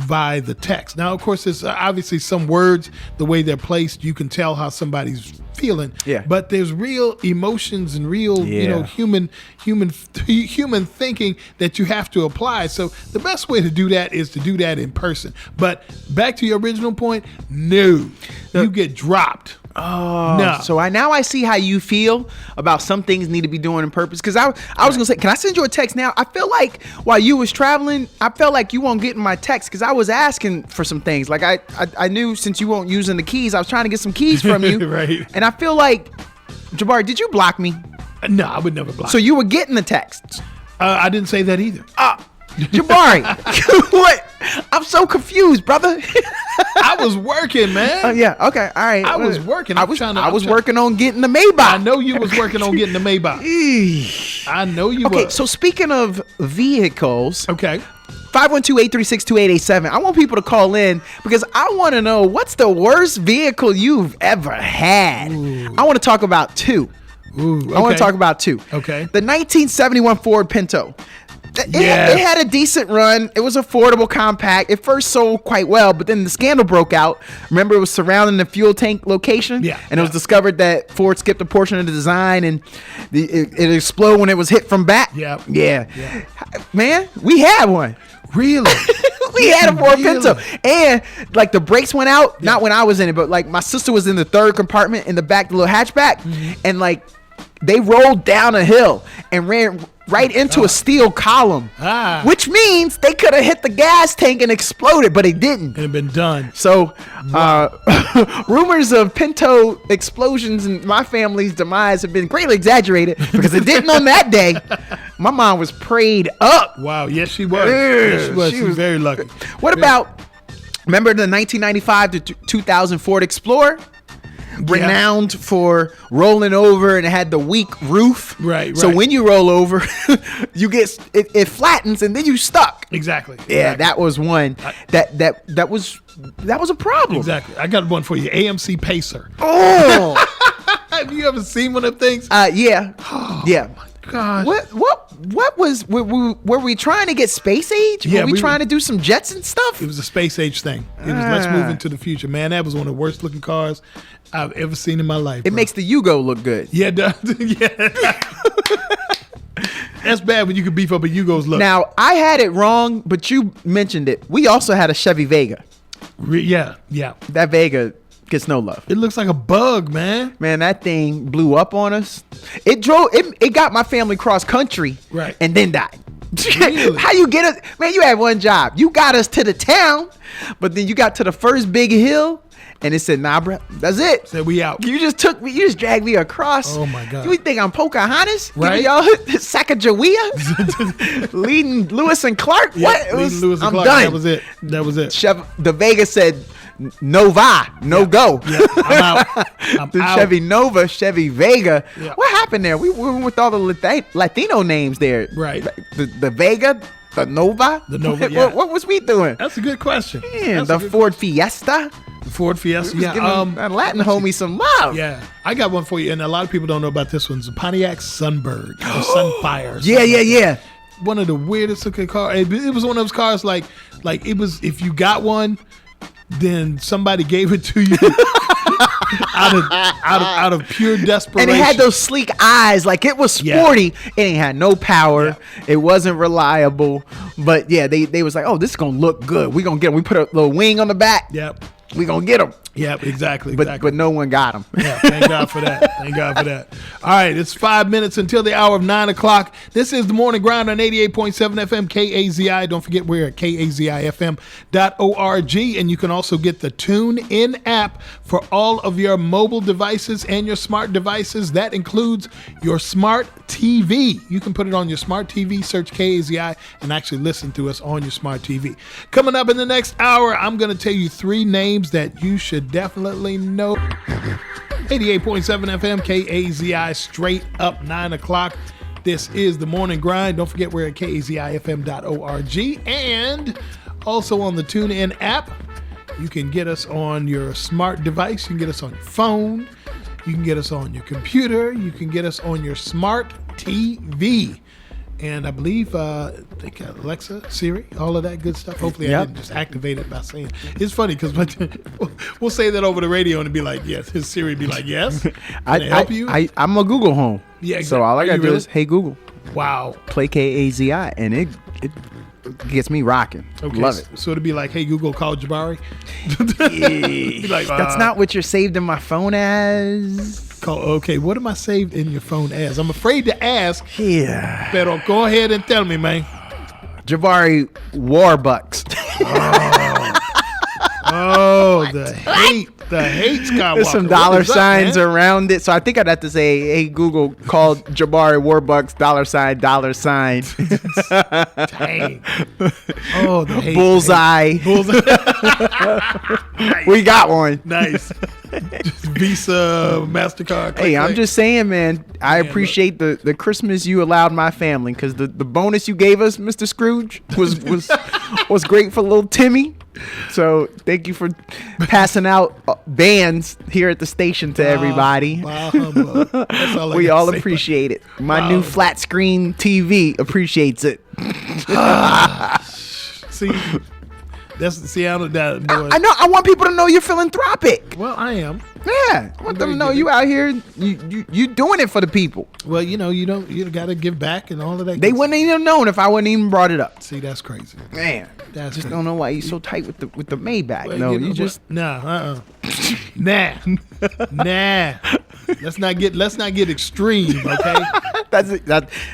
by the text. Now, of course, there's obviously some words, the way they're placed, you can tell how somebody's feeling. Yeah. But there's real emotions and real, human thinking that you have to apply. So the best way to do that is to do that in person. But back to your original point, no, you get dropped. Oh, no. So now I see how you feel about some things need to be doing on purpose. Because I was gonna say, can I send you a text now? I feel like while you was traveling, I felt like you won't get in my text because I was asking for some things. Like I knew since you weren't using the keys, I was trying to get some keys from you. Right. And I feel like, Jabari, did you block me? No, I would never block. So you were getting the texts. I didn't say that either. Jabari, what? I'm so confused, brother. I was working, man. Yeah. Okay. All right. I was working. I was working on getting the Maybach. I know you was working on getting the Maybach. I know you Okay. was. So speaking of vehicles, Okay. 512-836-2887. I want people to call in because I want to know what's the worst vehicle you've ever had. I want to talk about two. Ooh, I want okay. to talk about two. Okay. The 1971 Ford Pinto. Yes. It had a decent run. It was affordable, compact. It first sold quite well, but then the scandal broke out. Remember, it was surrounding the fuel tank location? Yeah. And it was discovered that Ford skipped a portion of the design and it exploded when it was hit from back. Yep. Yeah. Man, we had one. Really? We had a Ford Really? Pinto. And like the brakes went out, not when I was in it, but like my sister was in the third compartment in the back, the little hatchback. And like they rolled down a hill and ran right into a steel column, which means they could have hit the gas tank and exploded, but it didn't. It had been done. So, rumors of Pinto explosions and my family's demise have been greatly exaggerated because it didn't on that day. My mom was prayed up. Wow. Yes, she was. Yes, she was. She was very lucky. What about, remember the 1995 to 2000 Ford Explorer? Renowned for rolling over and it had the weak roof. Right. So when you roll over, you get it flattens and then you stuck. Exactly. Yeah, that was one that was a problem. Exactly. I got one for you. AMC Pacer. Oh. Have you ever seen one of them things? Yeah. Yeah. God. What was were we trying to get space age? Yeah, were we we trying were- to do some Jetson stuff? It was a space age thing. It was let's move into the future. Man, that was one of the worst looking cars I've ever seen in my life. It bro. makes the Yugo look good. Yeah, it does. Yeah. That's bad when you can beef up a Yugo's look. Now, I had it wrong, but you mentioned it. We also had a Chevy Vega. Yeah. That Vega Gets no love. It looks like a bug, man. Man, that thing blew up on us. It got my family cross country, Right. and then died. Really? How you get us? Man, you had one job. You got us to the town, but then you got to the first big hill, and it said, "Nah, bro, that's it." Said we out. You just took me. You just dragged me across. Oh my God. You think I'm Pocahontas? Right. Giving y'all Sacagawea? Leading Lewis and Clark? Yeah, What? leading Lewis and I'm Clark. done. That was it. Chevy, the Vega said, "Nova, no go." Yeah, I'm out. I'm The out. Chevy Nova, Chevy Vega. Yeah. What happened there? We went with all the Latino names there. Right. The Vega, the Nova. The Nova, What, yeah. what was we doing? That's a good question. Man, That's a the good Ford Fiesta. Ford Fiesta. Yeah, Yeah. that Latin homie some love. Yeah, I got one for you, and a lot of people don't know about this one. It's a Pontiac Sunbird, or Sunfire. Yeah. One of the weirdest looking cars. It was one of those cars like it was. If you got one, then somebody gave it to you out of pure desperation. And it had those sleek eyes, like it was sporty. It ain't had no power. Yeah. It wasn't reliable. But yeah, they was like, oh, this is gonna look good. We gonna get him. We put a little wing on the back. Yep. We gonna get him. Yep. Exactly. But no one got him. Yeah, thank God for that. Thank God for that. All right, it's 5 minutes until the hour of 9 o'clock. This is the Morning Grind on 88.7 FM KAZI. Don't forget we're at KAZIFM.org, and you can also get the TuneIn app for all of your mobile devices and your smart devices. That includes your smart TV. You can put it on your smart TV, search KAZI, and actually listen to us on your smart TV. Coming up in the next hour, I'm going to tell you 3 names that you should definitely know. 88.7 FM KAZI, straight up 9 o'clock. This is the Morning Grind. Don't forget we're at KAZIFM.org, and also on the TuneIn app. You can get us on your smart device. You can get us on your phone. You can get us on your computer. You can get us on your smart TV. And I believe they got Alexa, Siri, all of that good stuff. Hopefully I didn't just activate it by saying. It's funny because we'll say that over the radio and it'd be like, yes. His Siri be like, yes. Can I help you? I'm a Google home. Yeah, exactly. So all I Are gotta you do really? is, hey Google, Wow. play KAZI, and it gets me rocking. Okay. Love it. So it'd be like, hey, Google, call Jabari. Be like, That's not what you're saved in my phone as. Okay, what am I saved in your phone as? I'm afraid to ask. Yeah. Pero go ahead and tell me, man. Jabari Warbucks. Oh, the hate Skywalker. There's some What dollar is up, signs man? around it. So I think I'd have to say, hey, Google, call Jabari Warbucks, $sign. Dang. Oh, the hate. Bullseye. Nice. We got one. Nice. Just Visa, MasterCard. Hey, I'm click. just saying, man, I appreciate the Christmas you allowed my family, because the bonus you gave us, Mr. Scrooge, was great for little Timmy. So thank you for passing out bands here at the station to everybody. Wow, humbug. That's all I We gotta all say. appreciate it. My Wow. new flat screen TV appreciates it. See, I don't that boy. I know. I want people to know you're philanthropic. Well, I am. Yeah, I want them to know you out here. You doing it for the people. Well, you got to give back and all of that. They good wouldn't even known if I wouldn't even brought it up. stuff. See, that's crazy. Man, That's just crazy. don't know why you so tight with the Maybach. Well, No, know you just what? Nah. Let's not get extreme, okay? that's it.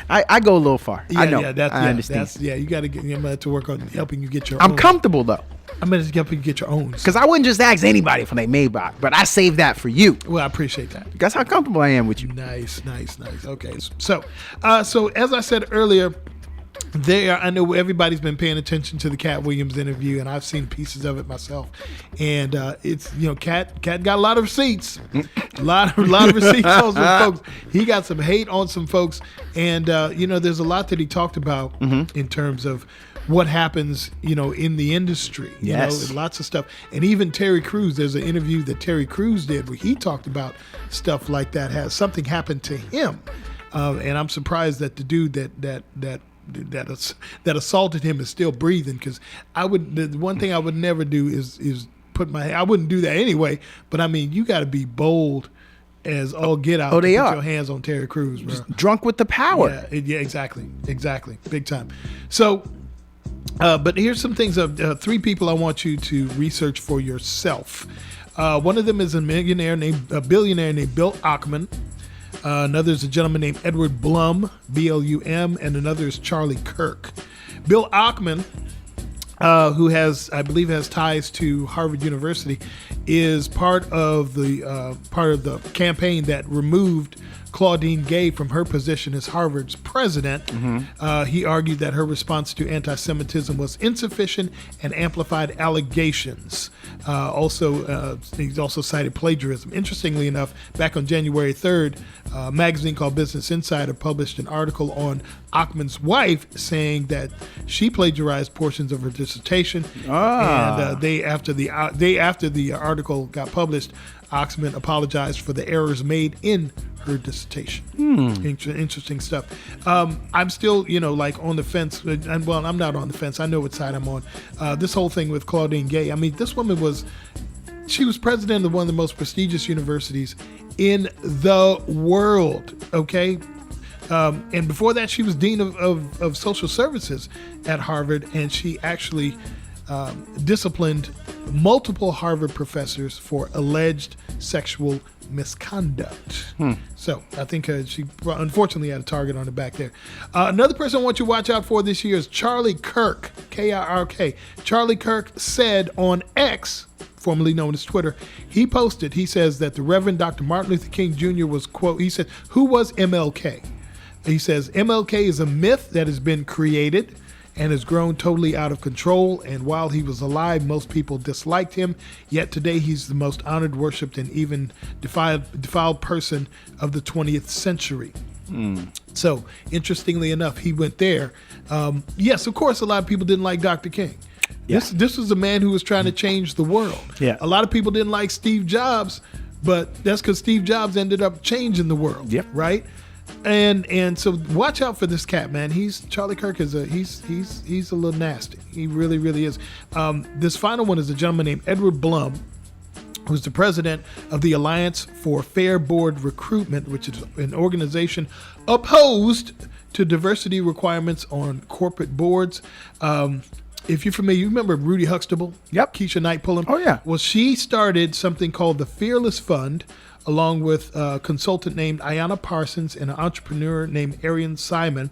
I go a little far. I know. Yeah, I understand. You got to get. I'm gonna have to work on helping you get your. I'm own. comfortable though, I'm gonna help you get your own. because I wouldn't just ask anybody for their Maybach, but I saved that for you. Well, I appreciate that. That's how comfortable I am with you. Nice. Okay, so as I said earlier, I know everybody's been paying attention to the Cat Williams interview, and I've seen pieces of it myself. And it's Cat got a lot of receipts, a lot of receipts on some folks. He got some hate on some folks, and there's a lot that he talked about in terms of what happens, in the industry. Yes. Lots of stuff. And even Terry Crews, there's an interview that Terry Crews did where he talked about stuff like that. Something happened to him. And I'm surprised that the dude that assaulted him is still breathing, because the one thing I would never do is put I wouldn't do that anyway, but I mean, you got to be bold as all get out. Oh, they to are. put your hands on Terry Crews, bro. Drunk with the power. Yeah, exactly, big time. So, but here's some things. 3 people I want you to research for yourself. One of them is a billionaire named Bill Ackman. Another is a gentleman named Edward Blum, B-L-U-M, and another is Charlie Kirk. Bill Ackman, who I believe has ties to Harvard University, is part of the campaign that removed Claudine Gay from her position as Harvard's president. He argued that her response to anti-Semitism was insufficient and amplified allegations. He's also cited plagiarism. Interestingly enough, back on January 3rd, a magazine called Business Insider published an article on Ackman's wife saying that she plagiarized portions of her dissertation. And day after the article got published, Ackman apologized for the errors made in her dissertation. Interesting stuff. I'm still, on the fence. Well, I'm not on the fence. I know what side I'm on. This whole thing with Claudine Gay. I mean, this woman was president of one of the most prestigious universities in the world. Okay. And before that, she was dean of social services at Harvard, and she actually disciplined multiple Harvard professors for alleged sexual misconduct. So I think she unfortunately had a target on the back there. Another person I want you to watch out for this year is Charlie Kirk, K-I-R-K. Charlie Kirk said on X, formerly known as Twitter, he says that the Reverend Dr. Martin Luther King Jr. was, quote, he said, who was MLK? He says, MLK is a myth that has been created and has grown totally out of control. And while he was alive, most people disliked him. Yet today, he's the most honored, worshipped, and even defiled person of the 20th century. So, interestingly enough, he went there. Yes, of course, a lot of people didn't like Dr. King. Yeah. This was a man who was trying to change the world. Yeah. A lot of people didn't like Steve Jobs, but that's because Steve Jobs ended up changing the world. Yep. Right? And so watch out for this cat, man. Charlie Kirk he's a little nasty. He really, really is. This final one is a gentleman named Edward Blum, who's the president of the Alliance for Fair Board Recruitment, which is an organization opposed to diversity requirements on corporate boards. If you're familiar, you remember Rudy Huxtable? Yep. Keisha Knight Pulliam? Oh, yeah. Well, she started something called the Fearless Fund, along with a consultant named Ayanna Parsons and an entrepreneur named Arian Simon,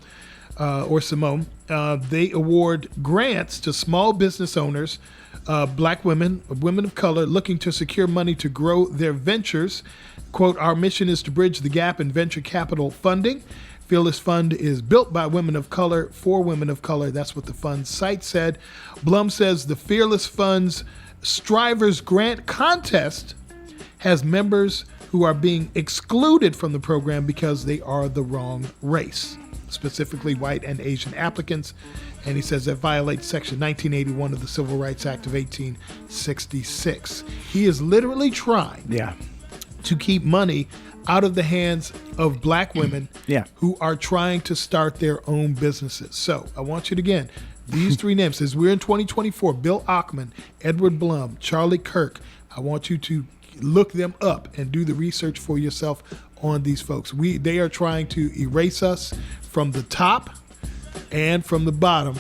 or Simone. They award grants to small business owners, Black women of color looking to secure money to grow their ventures. Quote, our mission is to bridge the gap in venture capital funding. Fearless Fund is built by women of color for women of color. That's what the fund's site said. Blum says the Fearless Fund's Strivers Grant Contest has members who are being excluded from the program because they are the wrong race, specifically white and Asian applicants. And he says that violates Section 1981 of the Civil Rights Act of 1866. He is literally trying to keep money out of the hands of Black women who are trying to start their own businesses. So I want you to, again, these three names, as we're in 2024, Bill Ackman, Edward Blum, Charlie Kirk, I want you to look them up and do the research for yourself on these folks. They are trying to erase us from the top and from the bottom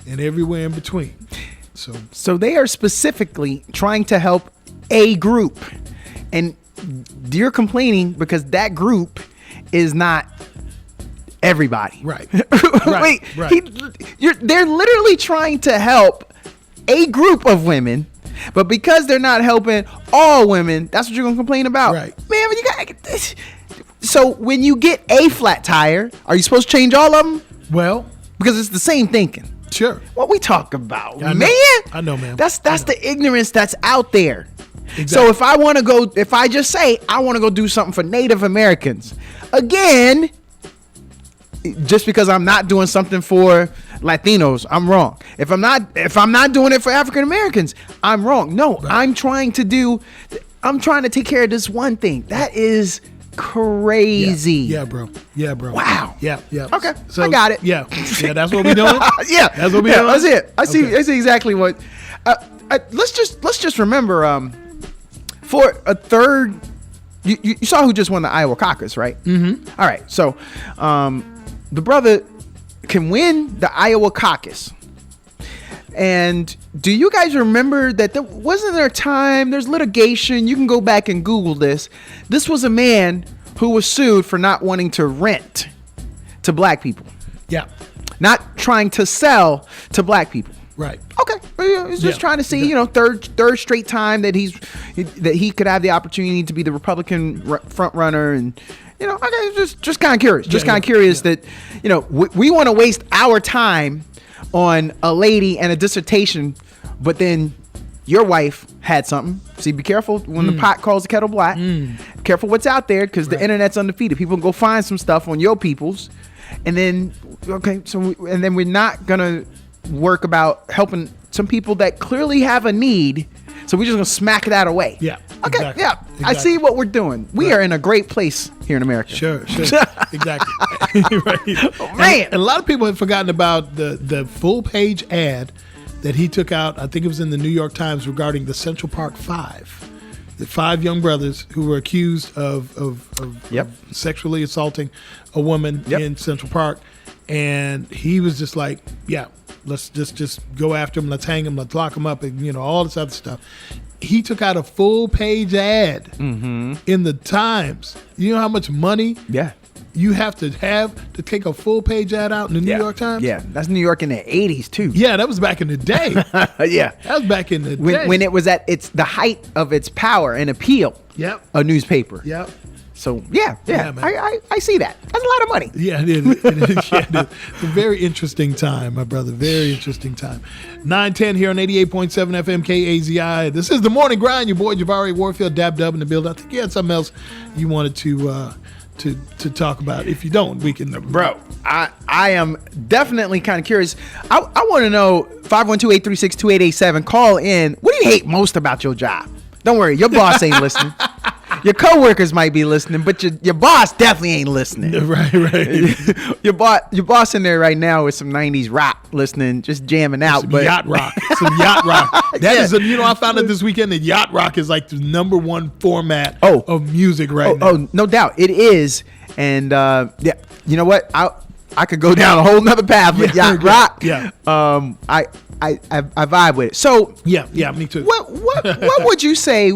and everywhere in between. So they are specifically trying to help a group, and you're complaining because that group is not everybody. Right. Wait, they're literally trying to help a group of women, but because they're not helping all women, that's what you're gonna complain about. Right. Man, when you got this. So when you get a flat tire, are you supposed to change all of them? Well, because it's the same thinking. Sure. What we talk about, man. I know, man. That's the ignorance that's out there. Exactly. So if I just say I want to go do something for Native Americans, again, just because I'm not doing something for Latinos, I'm wrong. If I'm not doing it for African Americans, I'm wrong. No, right. I'm trying to take care of this one thing. That is crazy. Yeah, bro. Wow. Yeah. Okay, so I got it. Yeah, that's what we doing. That's what we doing. That's it. I see exactly what. Let's just remember. For a third, you saw who just won the Iowa caucus, right? Mm-hmm. All right, so the brother can win the Iowa caucus. And do you guys remember that wasn't there a time, there's litigation, you can go back and Google this. This was a man who was sued for not wanting to rent to black people. Yeah. Not trying to sell to black people. Right. Okay. He's just trying to see, third straight time that he could have the opportunity to be the Republican front runner, and okay, just kind of curious. That we want to waste our time on a lady and a dissertation, but then your wife had something. See, be careful when the pot calls the kettle black. Careful what's out there, because the internet's undefeated. People can go find some stuff on your people's, and then we're not gonna work about helping some people that clearly have a need. So we're just gonna smack that away. Yeah. Okay. Exactly. Yeah. Exactly. I see what we're doing. We are in a great place here in America. Sure. Exactly. Right. Oh, man. And a lot of people have forgotten about the full page ad that he took out. I think it was in the New York Times regarding the Central Park Five. The 5 young brothers who were accused of sexually assaulting a woman in Central Park. And he was just like, yeah, let's just go after him. Let's hang him. Let's lock him up. And, all this other stuff. He took out a full page ad in the Times. You know how much money you have to take a full page ad out in the New York Times? Yeah, that's New York in the 80s too. Yeah, that was back in the day. Yeah. That was back in the day. When it was at the height of its power and appeal. Yep. A newspaper. Yep. So, yeah, man. I see that. That's a lot of money. Yeah, it is. It's a very interesting time, my brother. Very interesting time. 9:10 here on 88.7 FM KAZI. This is The Morning Grind. Your boy Jabari, Warfield, Dab in the building. I think you had something else you wanted to talk about. If you don't, we can. Bro, I am definitely kind of curious. I want to know, 512-836-2887. Call in. What do you hate most about your job? Don't worry, your boss ain't listening. Your coworkers might be listening, but your boss definitely ain't listening. Right. Your boss in there right now with some 90s rock listening, just jamming out. Some yacht rock. That is, I found out this weekend that yacht rock is like the number one format of music now. Oh, no doubt. It is. And you know what? I could go down a whole nother path with yacht rock. Yeah. I vibe with it. So yeah, me too. What would you say?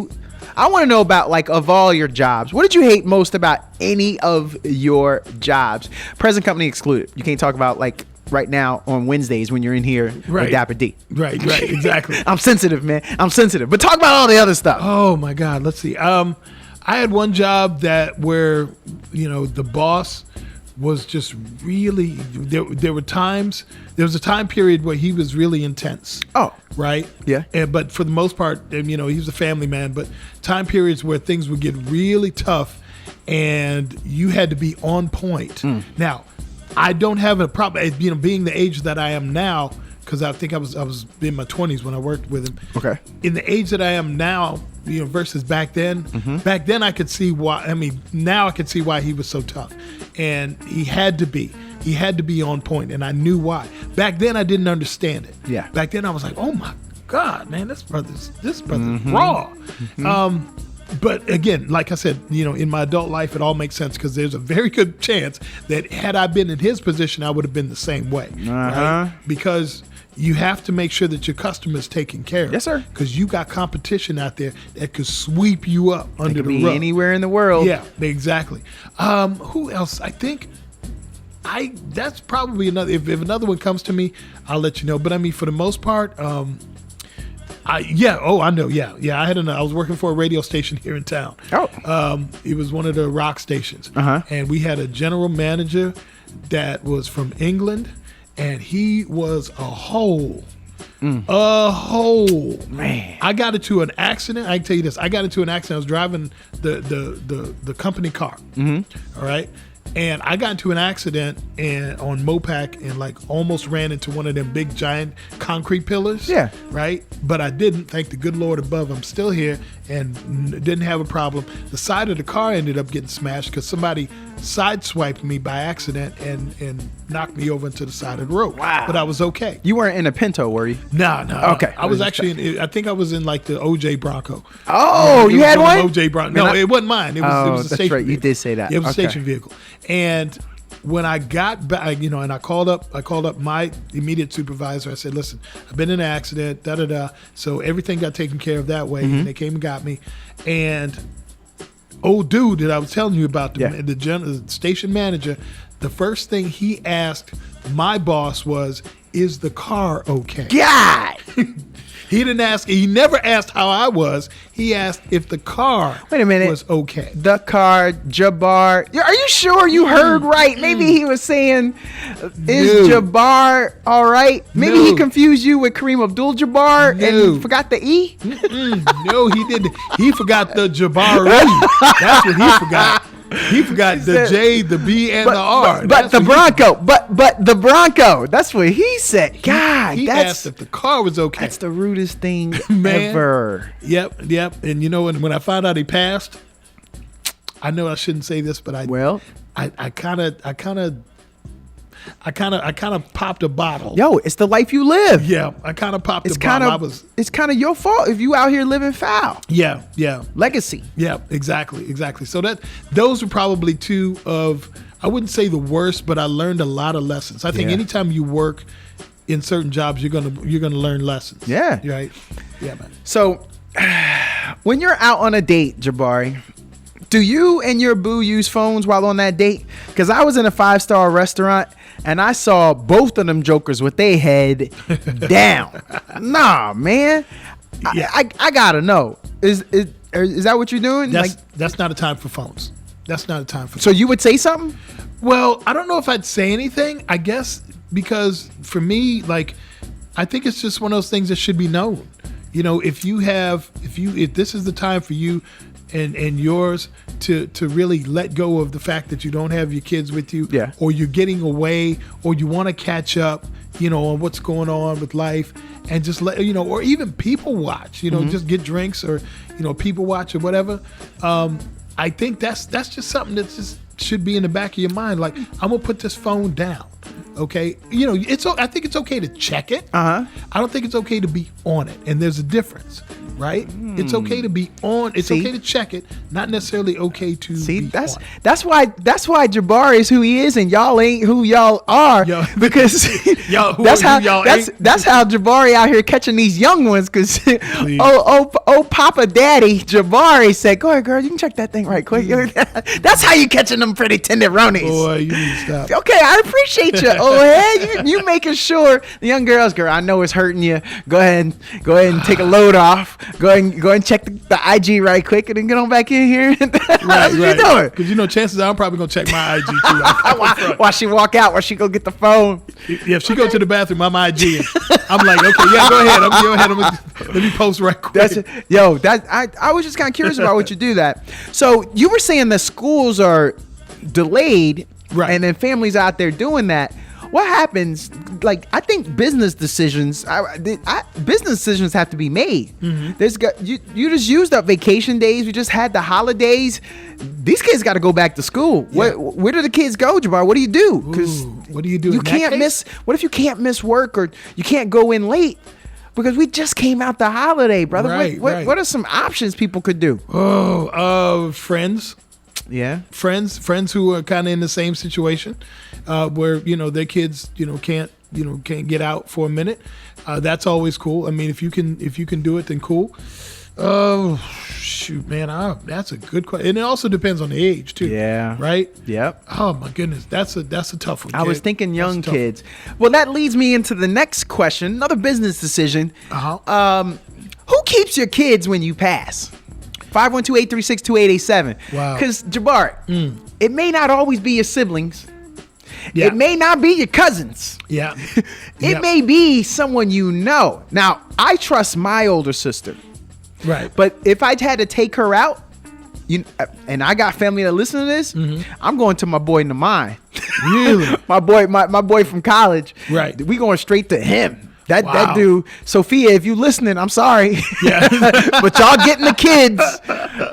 I want to know about, like, of all your jobs, what did you hate most about any of your jobs? Present company excluded. You can't talk about, like, right now on Wednesdays when you're in here with Dapper D. Right, exactly. I'm sensitive, man. But talk about all the other stuff. Oh my God. Let's see. I had one job where the boss was just really, there was a time period where he was really intense. Oh. Right? Yeah. But for the most part, he was a family man, but time periods where things would get really tough and you had to be on point. Now, I don't have a problem, being the age that I am now, because I think I was in my 20s when I worked with him. Okay. In the age that I am now, versus back then, back then I could see why. Now I could see why he was so tough, and he had to be on point, and I knew why. Back then I didn't understand it. Yeah. Back then I was like, oh my God, man, this brother's raw. But again, like I said, in my adult life, it all makes sense because there's a very good chance that had I been in his position, I would have been the same way. Right? Because you have to make sure that your customer is taken care of. Yes, sir. Because you got competition out there that could sweep you up under the rug. Anywhere in the world. Yeah, exactly. Who else? I think that's probably another. If another one comes to me, I'll let you know. But for the most part, I know. Yeah. I was working for a radio station here in town. It was one of the rock stations. And we had a general manager that was from England, and he was a hole. Man. I got into an accident. I can tell you this. I got into an accident. I was driving the company car. All right. And I got into an accident on Mopac and almost ran into one of them big giant concrete pillars. Yeah. Right? But I didn't. Thank the good Lord above. I'm still here and didn't have a problem. The side of the car ended up getting smashed because somebody sideswiped me by accident and knocked me over into the side of the road. Wow. But I was okay. You weren't in a Pinto, were you? No. Okay. I was actually I think I was in the OJ Bronco. Oh, you had one? OJ Bronco. No, it wasn't mine. It was a station right. vehicle. You did say that. It was a station vehicle. And when I got back, and I called up my immediate supervisor. I said, listen, I've been in an accident, So everything got taken care of that way. And they came and got me. And old dude that I was telling you about, the station manager, the first thing he asked my boss was, is the car okay? God! He didn't ask. He never asked how I was. He asked if the car was okay. The car, Jabbar. Are you sure you heard right? Maybe he was saying, is Jabbar all right? Maybe he confused you with Kareem Abdul-Jabbar and forgot the E? No, he didn't. He forgot the Jabari. That's what he forgot. He forgot the J, the B, and the R. But the Bronco. But the Bronco. That's what he said. God, he asked if the car was okay. That's the rudest thing ever. Yep. And when I found out he passed, I know I shouldn't say this, but I kind of popped a bottle. Yo, it's the life you live. Yeah, I kind of popped a bottle. It's kind of your fault if you out here living foul. Yeah. Legacy. Yeah, exactly. So those are probably two of, I wouldn't say the worst, but I learned a lot of lessons. I think anytime you work in certain jobs, you're gonna learn lessons. Yeah. Right. Yeah, man. So when you're out on a date, Jabari, do you and your boo use phones while on that date? Because I was in a 5-star restaurant and I saw both of them jokers with their head down. Nah, man. Yeah. I gotta know. Is that what you're doing? That's not a time for phones. That's not a time for. So you would say something? Well, I don't know if I'd say anything. I guess because for me, I think it's just one of those things that should be known. If this is the time for you and yours to really let go of the fact that you don't have your kids with you, or you're getting away, or you want to catch up, on what's going on with life, and just let or even people watch, just get drinks or people watch or whatever. I think that's just something that just should be in the back of your mind. Like, I'm gonna put this phone down. Okay, I think it's okay to check it. I don't think it's okay to be on it, and there's a difference, right? It's okay to be on. It's okay to check it, not necessarily okay to be on. That's why Jabari is who he is, and y'all ain't who y'all are. Because that's how Jabari out here catching these young ones. Because Papa Daddy Jabari said, "Go ahead, girl, you can check that thing right quick." That's how you catching them pretty tenderonis. Boy, you need to stop. Okay, I appreciate you. Oh, hey, you making sure the young girl, I know it's hurting you. Go ahead and take a load off. Go ahead and check the IG right quick, and then get on back in here. What you doing? Because chances are I'm probably gonna check my IG too. While she walk out, while she go get the phone. Yeah, if she go to the bathroom, I'm IG. I'm like, okay, yeah, go ahead. Let me post right quick. I was just kind of curious about what you do that. So you were saying the schools are delayed, right? And then families out there doing that. What happens? I think business decisions have to be made. You just used up vacation days. We just had the holidays. These kids got to go back to school. Yeah. Where do the kids go, Jabbar? What do you do? Because what do you do? You can't miss. What if you can't miss work, or you can't go in late? Because we just came out the holiday, brother. Right, what are some options people could do? Friends. Yeah, friends who are kind of in the same situation, where their kids can't get out for a minute. That's always cool. I mean, if you can do it, then cool. Oh shoot, man, that's a good question, and it also depends on the age too. Yeah, right. Yep. Oh my goodness, that's a tough one. I was thinking young kids. Well, that leads me into the next question, another business decision. Who keeps your kids when you pass? 512-836-2887. Wow. Because Jabari, it may not always be your siblings. Yeah. It may not be your cousins. Yeah. It may be someone you know. Now, I trust my older sister. Right. But if I had to take her out, and I got family that listen to this, I'm going to my boy Namai. Really? my boy from college. Right. We going straight to him. That dude, Sophia, if you listening, I'm sorry. Yeah. But y'all getting the kids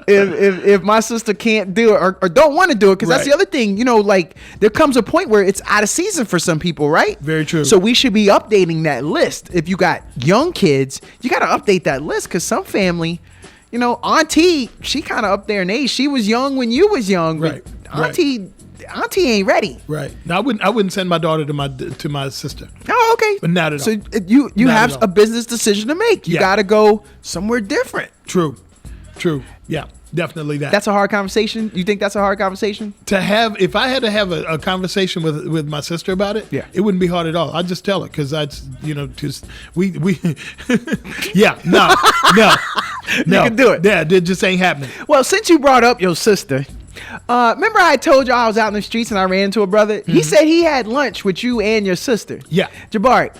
if my sister can't do it or don't want to do it, because that's the other thing. There comes a point where it's out of season for some people, right? Very true. So we should be updating that list. If you got young kids, you got to update that list, because some family, Auntie, she kind of up there in age. She was young when you was young. Right. Auntie Auntie ain't ready. Right. Now, I wouldn't send my daughter to my sister. Oh, okay. But not at all. So you Not have at all. a business decision to make. You Yeah. got to go somewhere different. True. Yeah, definitely that. That's a hard conversation. You think that's a hard conversation? To have, if I had to have a conversation with my sister about it, Yeah. it wouldn't be hard at all. I'd just tell her because just we yeah, no. can do it. Yeah, it just ain't happening. Well, since you brought up your sister, remember I told you I was out in the streets and I ran into a brother? He said he had lunch with you and your sister. Yeah. Jabari,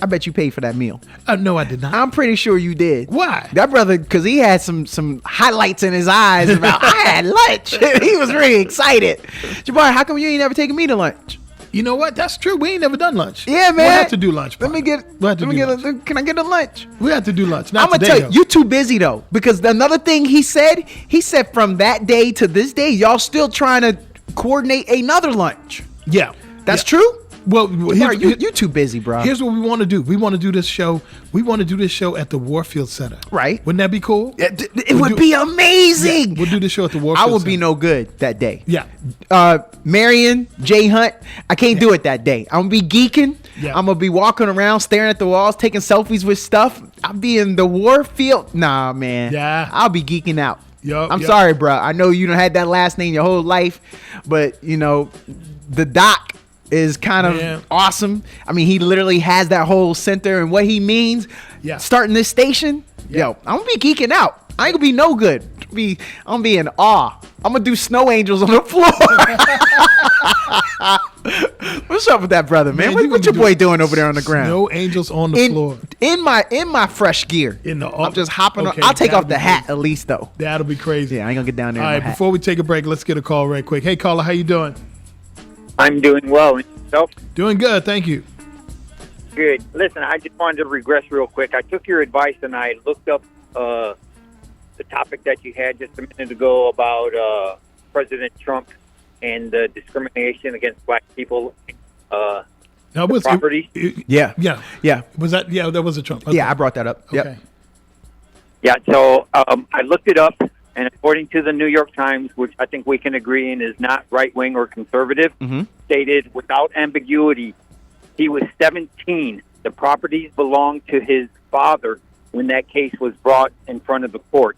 I bet you paid for that meal. No, I did not. I'm pretty sure you did. Why? That brother, because he had some highlights in his eyes about, I had lunch. He was really excited. Jabari, how come you ain't never taken me to lunch? You know what? That's true. We ain't never done lunch. Yeah, man. We'll have to do lunch. Let me partner. get, We'll have to let me do get lunch. can I get a lunch? We have to do lunch. I'm Not gonna today, tell you, though. you too busy though. Because another thing he said from that day to this day, y'all still trying to coordinate another lunch. Yeah. That's Yeah. true? Well, Jabari, you too busy, bro. Here's what we want to do. We want to do this show. We want to do this show at the Warfield Center. Right. Wouldn't that be cool? It would be amazing. We'll do the show at the Warfield I Center. would be no good that day. Yeah. Marion, Jay Hunt, I can't do it that day. I'm gonna be geeking. Yeah. I'm gonna be walking around, staring at the walls, taking selfies with stuff. I'll be in the Warfield. Nah, man. Yeah. I'll be geeking out. Yup, I'm yup. sorry, bro. I know you done had that last name your whole life, but you know, the doc is kind of Yeah. awesome. I mean, he literally has that whole center and what he means. Yeah. Starting this station, yo, I'm gonna be geeking out. I ain't gonna be no good. I'm gonna be in awe. I'm gonna do snow angels on the floor. What's up with that, brother, man? Man, What, you what gonna your boy doing over there on the ground? No angels on the floor. In my fresh gear. I'm just hopping okay, on. I'll take that'll off the be hat crazy. at least though. That'll be crazy. Yeah, I ain't gonna get down there. All in right, no hat. before we take a break, let's get a call right quick. Hey, caller, how you doing? I'm doing well. And yourself? Doing good, thank you. Good. Listen, I just wanted to regress real quick. I took your advice and I looked up the topic that you had just a minute ago about President Trump and the discrimination against black people. Now, what's property? Yeah. Yeah. Was that? Yeah, that was a Trump. Okay. Yeah, I brought that up. Yep. Okay. Yeah, so I looked it up, and according to the New York Times, which I think we can agree in is not right-wing or conservative, stated without ambiguity, he was 17. The properties belonged to his father when that case was brought in front of the court.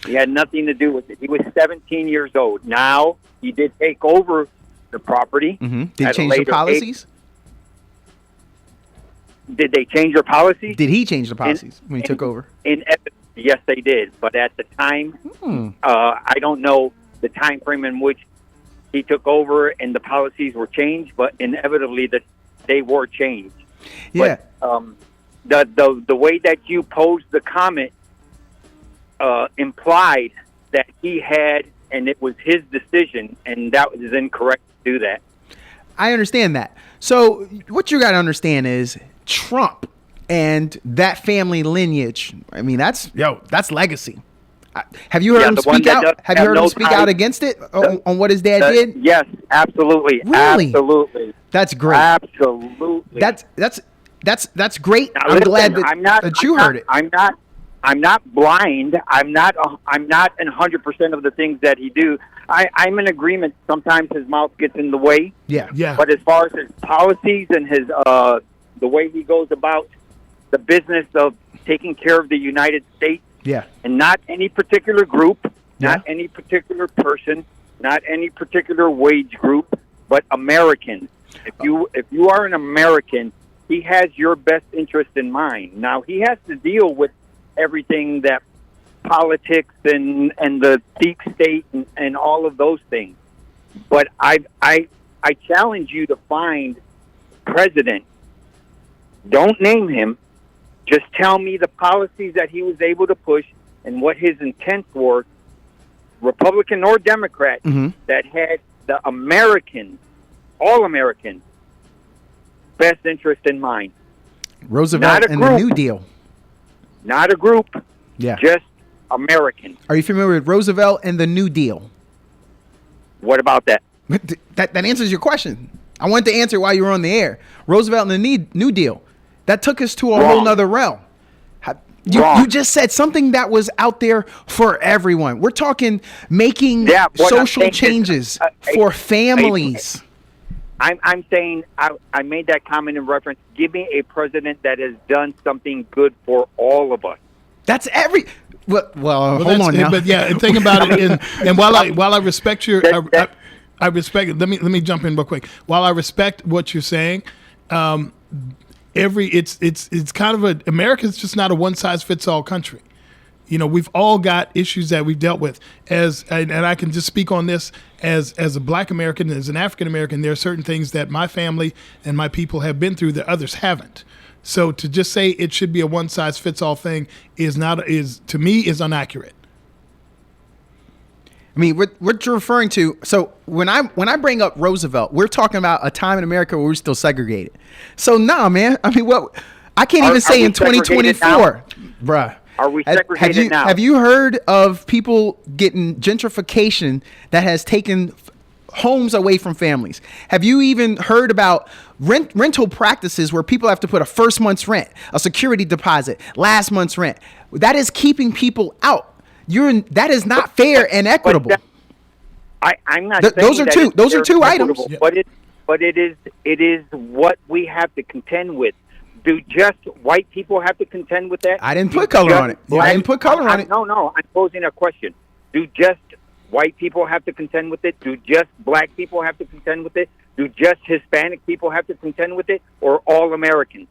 He had nothing to do with it. He was 17 years old. Now, he did take over the property. Did he at a change the later policies? Did they change their policies? Did he change the policies when he took over? Yes, they did. But at the time, I don't know the time frame in which he took over and the policies were changed, but inevitably that they were changed. Yeah. But the way that you posed the comment implied that he had, and it was his decision, and that was incorrect to do that. I understand that. So what you got to understand is Trump and that family lineage. I mean, that's legacy. Have you heard him the one speak that out? does Have you have heard no him speak ties. out against it on what his dad did? Yes, absolutely. Really? Absolutely. That's great. Absolutely. That's great. Now, I'm listen, glad that you heard it. I'm not blind. I'm not in 100% of the things that he do. I'm in agreement. Sometimes his mouth gets in the way. Yeah. Yeah. But as far as his policies and his the way he goes about the business of taking care of the United States, Yeah. and not any particular group, not Yeah. any particular person, not any particular wage group, but Americans. If you are an American, he has your best interest in mind. Now he has to deal with everything that politics and the deep state and all of those things. But I challenge you to find president. Don't name him. Just tell me the policies that he was able to push and what his intents were, Republican or Democrat, that had the Americans, all Americans, best interest in mind. Roosevelt Not a and the group. New Deal. Not a group, Yeah. just Americans. Are you familiar with Roosevelt and the New Deal? What about that? That answers your question. I wanted to answer while you were on the air. Roosevelt and the New Deal. That took us to a whole Wrong. nother realm. You just said something that was out there for everyone. We're talking making social changes for families. I'm saying I made that comment in reference. Give me a president that has done something good for all of us. That's well hold on now. But yeah, and think about it. And while I respect your, I respect. Let me jump in real quick. While I respect what you're saying, it's kind of America's just not a one size fits all country. You know, we've all got issues that we've dealt with. And I can just speak on this as a Black American, as an African American. There are certain things that my family and my people have been through that others haven't. So to just say it should be a one size fits all thing is to me inaccurate. I mean, what you're referring to. So when I bring up Roosevelt, we're talking about a time in America where we're still segregated. So nah, man. I mean, I can't even say in 2024, bruh. Are we segregated now? Have you heard of people getting gentrification that has taken homes away from families? Have you even heard about rental practices where people have to put a first month's rent, a security deposit, last month's rent? That is keeping people out. That is not fair and equitable. I'm not saying those are two items. But it is what we have to contend with. Do just white people have to contend with that? I didn't put color on it. I didn't put color on it. No. I'm posing a question. Do just white people have to contend with it? Do just Black people have to contend with it? Do just Hispanic people have to contend with it? Or all Americans?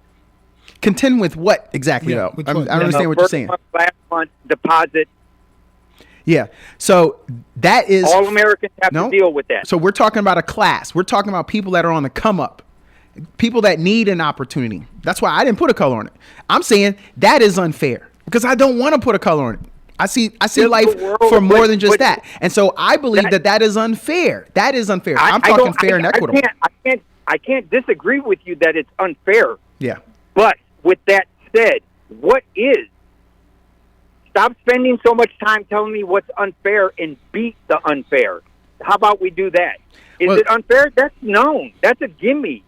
Contend with what exactly, though? I don't understand what you're saying. Last month deposit. Yeah. So that is... All Americans have to deal with that. So we're talking about a class. We're talking about people that are on the come up. People that need an opportunity. That's why I didn't put a color on it. I'm saying that is unfair because I don't want to put a color on it. I see life for more than just that. And so I believe that is unfair. That is unfair. I'm talking fair and equitable. I can't disagree with you that it's unfair. Yeah. But with that said, what is? Stop spending so much time telling me what's unfair and beat the unfair. How about we do that? Is it unfair? That's known. That's a gimme.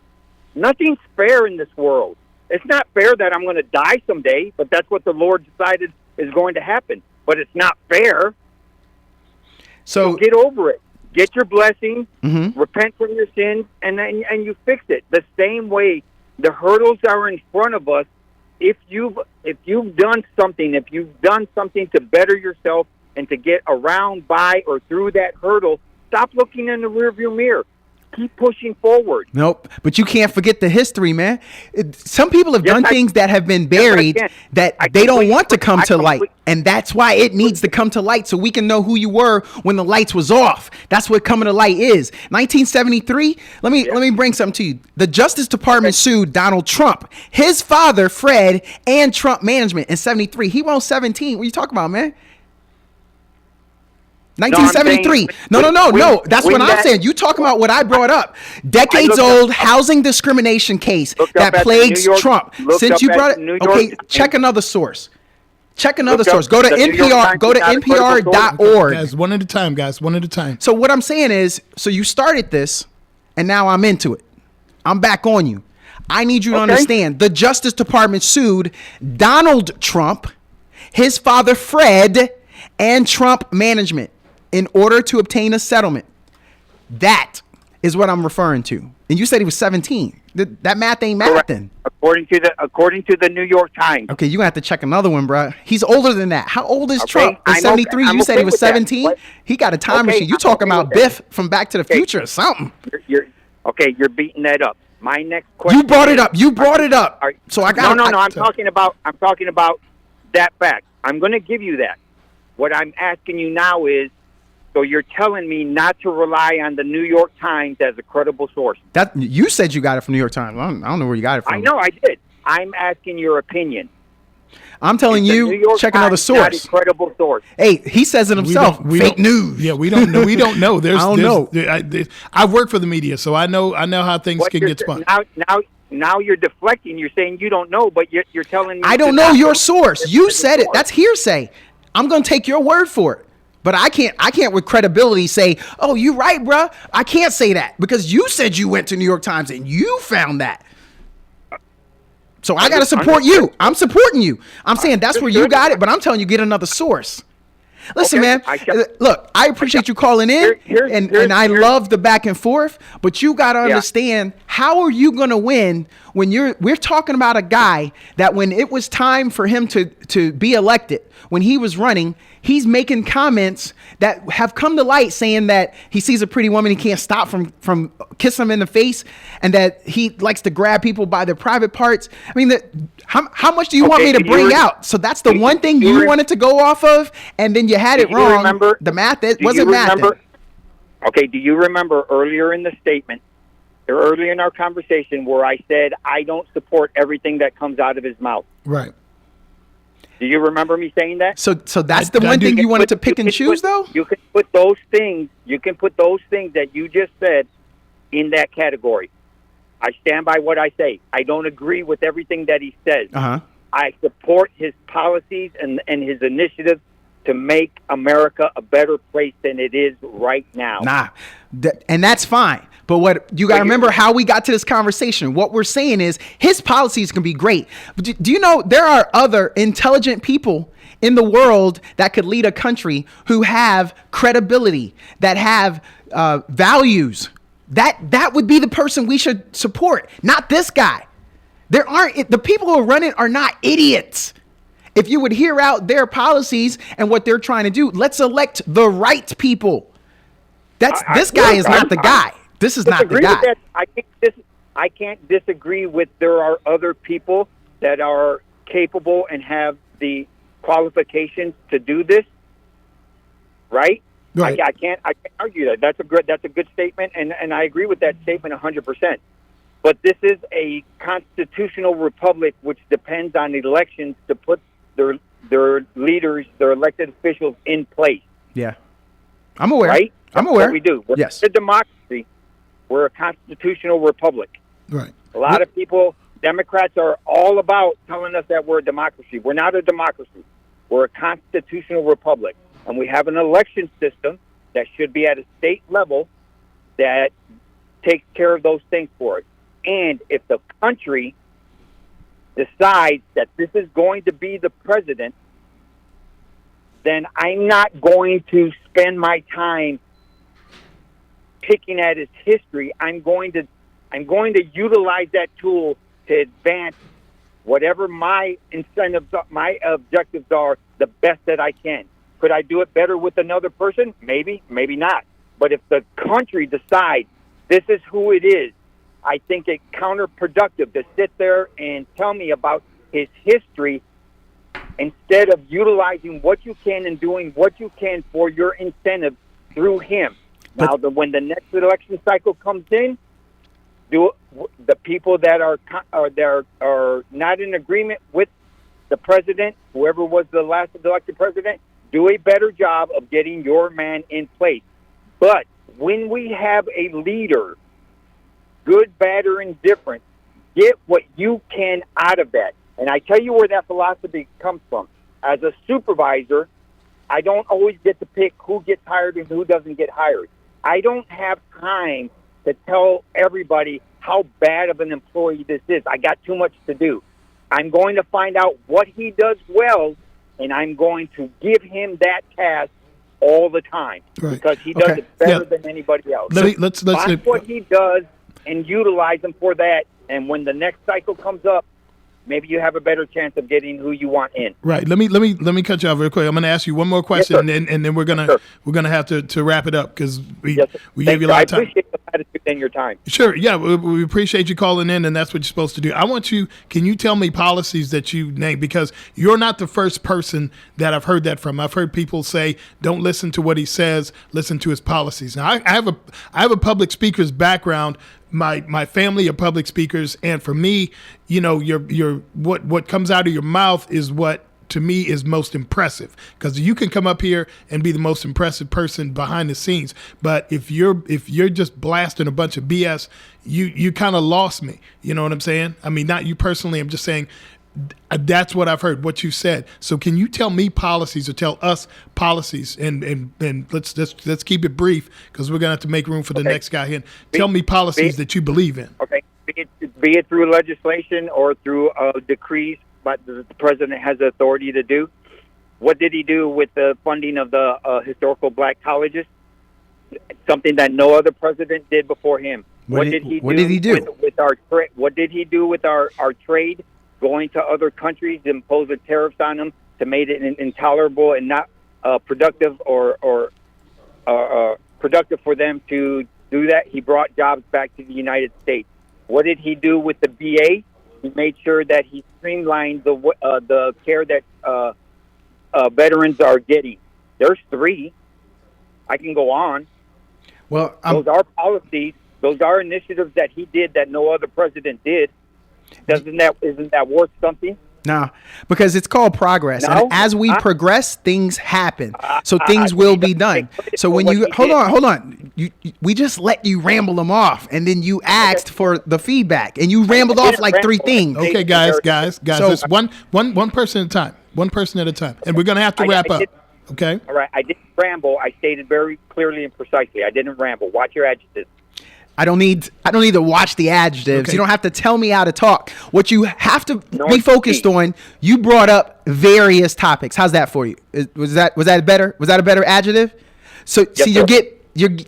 Nothing's fair in this world. It's not fair that I'm going to die someday, but that's what the Lord decided is going to happen. But it's not fair. So get over it. Get your blessing, repent from your sins, and you fix it. The same way the hurdles are in front of us. If you've done something to better yourself and to get around, by, or through that hurdle, stop looking in the rearview mirror. Keep pushing forward. Nope. But you can't forget the history, man. Some people have done things that have been buried that they don't want to come to light. And that's why it needs to come to light so we can know who you were when the lights was off. That's what coming to light is. 1973, let me bring something to you. The Justice Department sued Donald Trump, his father, Fred, and Trump management in 73. He won 17. What are you talking about, man? 1973. No. That's what I'm saying. You talking about what I brought up. Decades old housing discrimination case that plagues Trump. Since you brought it, okay, check another source. Check another source. Go to NPR. Go to NPR.org. Guys, one at a time, guys. One at a time. So what I'm saying is, so you started this, and now I'm into it. I'm back on you. I need you to understand. The Justice Department sued Donald Trump, his father Fred, and Trump management in order to obtain a settlement. That is what I'm referring to. And you said he was 17. That math ain't math then. According to the New York Times. Okay, you're going to have to check another one, bro. He's older than that. How old is Trump? In 73, you said he was 17? He got a time machine. You talking about Biff from Back to the Future or something. You're beating that up. My next question. You brought it up. So I got No, I'm talking about that fact. I'm going to give you that. What I'm asking you now is, so you're telling me not to rely on the New York Times as a credible source. That you said you got it from New York Times. I don't know where you got it from. I know I did. I'm asking your opinion. I'm telling you, check another source. Not a credible source. Hey, he says it himself. Fake news. Yeah, we don't know. We don't know. I don't know. I work for the media, so I know how things can get spun. Now you're deflecting. You're saying you don't know, but you're telling me. I don't know your source. You said it. That's hearsay. I'm going to take your word for it. But I can't with credibility say, oh, you right, bruh. I can't say that because you said you went to New York Times and you found that. So I got to support you. I'm supporting you. I'm saying that's where you got it, but I'm telling you, get another source. Listen, Okay, man, look, I appreciate you calling in, and I love the back and forth, but you got to understand, how are you going to win when we're talking about a guy that when it was time for him to be elected, when he was running, he's making comments that have come to light saying that he sees a pretty woman, he can't stop from kissing them in the face, and that he likes to grab people by their private parts. I mean, how much do you want me to bring out? So that's the one thing you wanted to go off of, and then you had it wrong. Remember, the math, it wasn't math. Okay, do you remember earlier in the statement, or earlier in our conversation, where I said I don't support everything that comes out of his mouth? Right. Do you remember me saying that? So that's the one thing you wanted to pick and choose, though? You can put those things, that you just said in that category. I stand by what I say. I don't agree with everything that he says. Uh-huh. I support his policies and his initiatives to make America a better place than it is right now. And that's fine. But what you got to remember how we got to this conversation. What we're saying is his policies can be great. But do you know there are other intelligent people in the world that could lead a country who have credibility, that have values? That would be the person we should support, not this guy. The people who are running are not idiots. If you would hear out their policies and what they're trying to do, let's elect the right people. This guy is not the guy. This is not the guy. I can't disagree with there are other people that are capable and have the qualifications to do this. Right? Right. I can't argue that. That's a good statement, and I agree with that statement 100%. But this is a constitutional republic which depends on elections to put their leaders, their elected officials in place. Yeah. I'm aware. Right? I'm aware. That's what we do. We're yes. a democracy. We're a constitutional republic. Right. A lot of people, Democrats, are all about telling us that we're a democracy. We're not a democracy. We're a constitutional republic. And we have an election system that should be at a state level that takes care of those things for us. And if the country decides that this is going to be the president, then I'm not going to spend my time picking at his history. I'm going to utilize that tool to advance whatever my incentives, my objectives are, the best that I can. Could I do it better with another person? Maybe, maybe not. But if the country decides this is who it is, I think it's counterproductive to sit there and tell me about his history instead of utilizing what you can and doing what you can for your incentive through him. Now, when the next election cycle comes in, the people that are not in agreement with the president, whoever was the last elected president, do a better job of getting your man in place. But when we have a leader, good, bad, or indifferent, get what you can out of that. And I tell you where that philosophy comes from. As a supervisor, I don't always get to pick who gets hired and who doesn't get hired. I don't have time to tell everybody how bad of an employee this is. I got too much to do. I'm going to find out what he does well, and I'm going to give him that task all the time because he does it better than anybody else. Let's find what he does and utilize him for that. And when the next cycle comes up, maybe you have a better chance of getting who you want in. Right. Let me cut you off real quick. I'm going to ask you one more question, and then we're gonna have to wrap it up because we gave you a lot of time. I appreciate the attitude and your time. Sure. Yeah, we appreciate you calling in, and that's what you're supposed to do. Can you tell me policies that you name? Because you're not the first person that I've heard that from. I've heard people say, "Don't listen to what he says, listen to his policies." Now, I have a public speaker's background. My family are public speakers, and for me, your what comes out of your mouth is what to me is most impressive, because you can come up here and be the most impressive person behind the scenes, but if you're just blasting a bunch of BS, you kind of lost me. You know what I'm saying? I mean, not you personally. I'm just saying that's what I've heard, what you said. So can you tell me policies or tell us policies, and let's keep it brief because we're gonna have to make room for the next guy here. Tell me policies that you believe in. Okay. be it through legislation or through decrees, but the president has the authority to do. What did he do with the funding of the historical black colleges? Something that no other president did before him. What did he do with our trade? What did he do with our trade? Going to other countries, imposing tariffs on them to make it intolerable and not productive or productive for them to do that. He brought jobs back to the United States. What did he do with the VA? He made sure that he streamlined the care that veterans are getting. There's 3. I can go on. Well, those are policies. Those are initiatives that he did that no other president did. Isn't that worth something? No, because it's called progress. No? And as we progress, things happen. So things will be done. So when you hold on, we just let you ramble them off, and then you asked for the feedback, and you rambled off like 3 things. Okay, guys, So- it's one person at a time. One person at a time, and we're gonna have to wrap up. Okay. All right. I didn't ramble. I stated very clearly and precisely. I didn't ramble. Watch your adjectives. I don't need to watch the adjectives. Okay. You don't have to tell me how to talk. What you have to be focused on, you brought up various topics. How's that for you? Was that better? Was that a better adjective? So Yes, see, sir.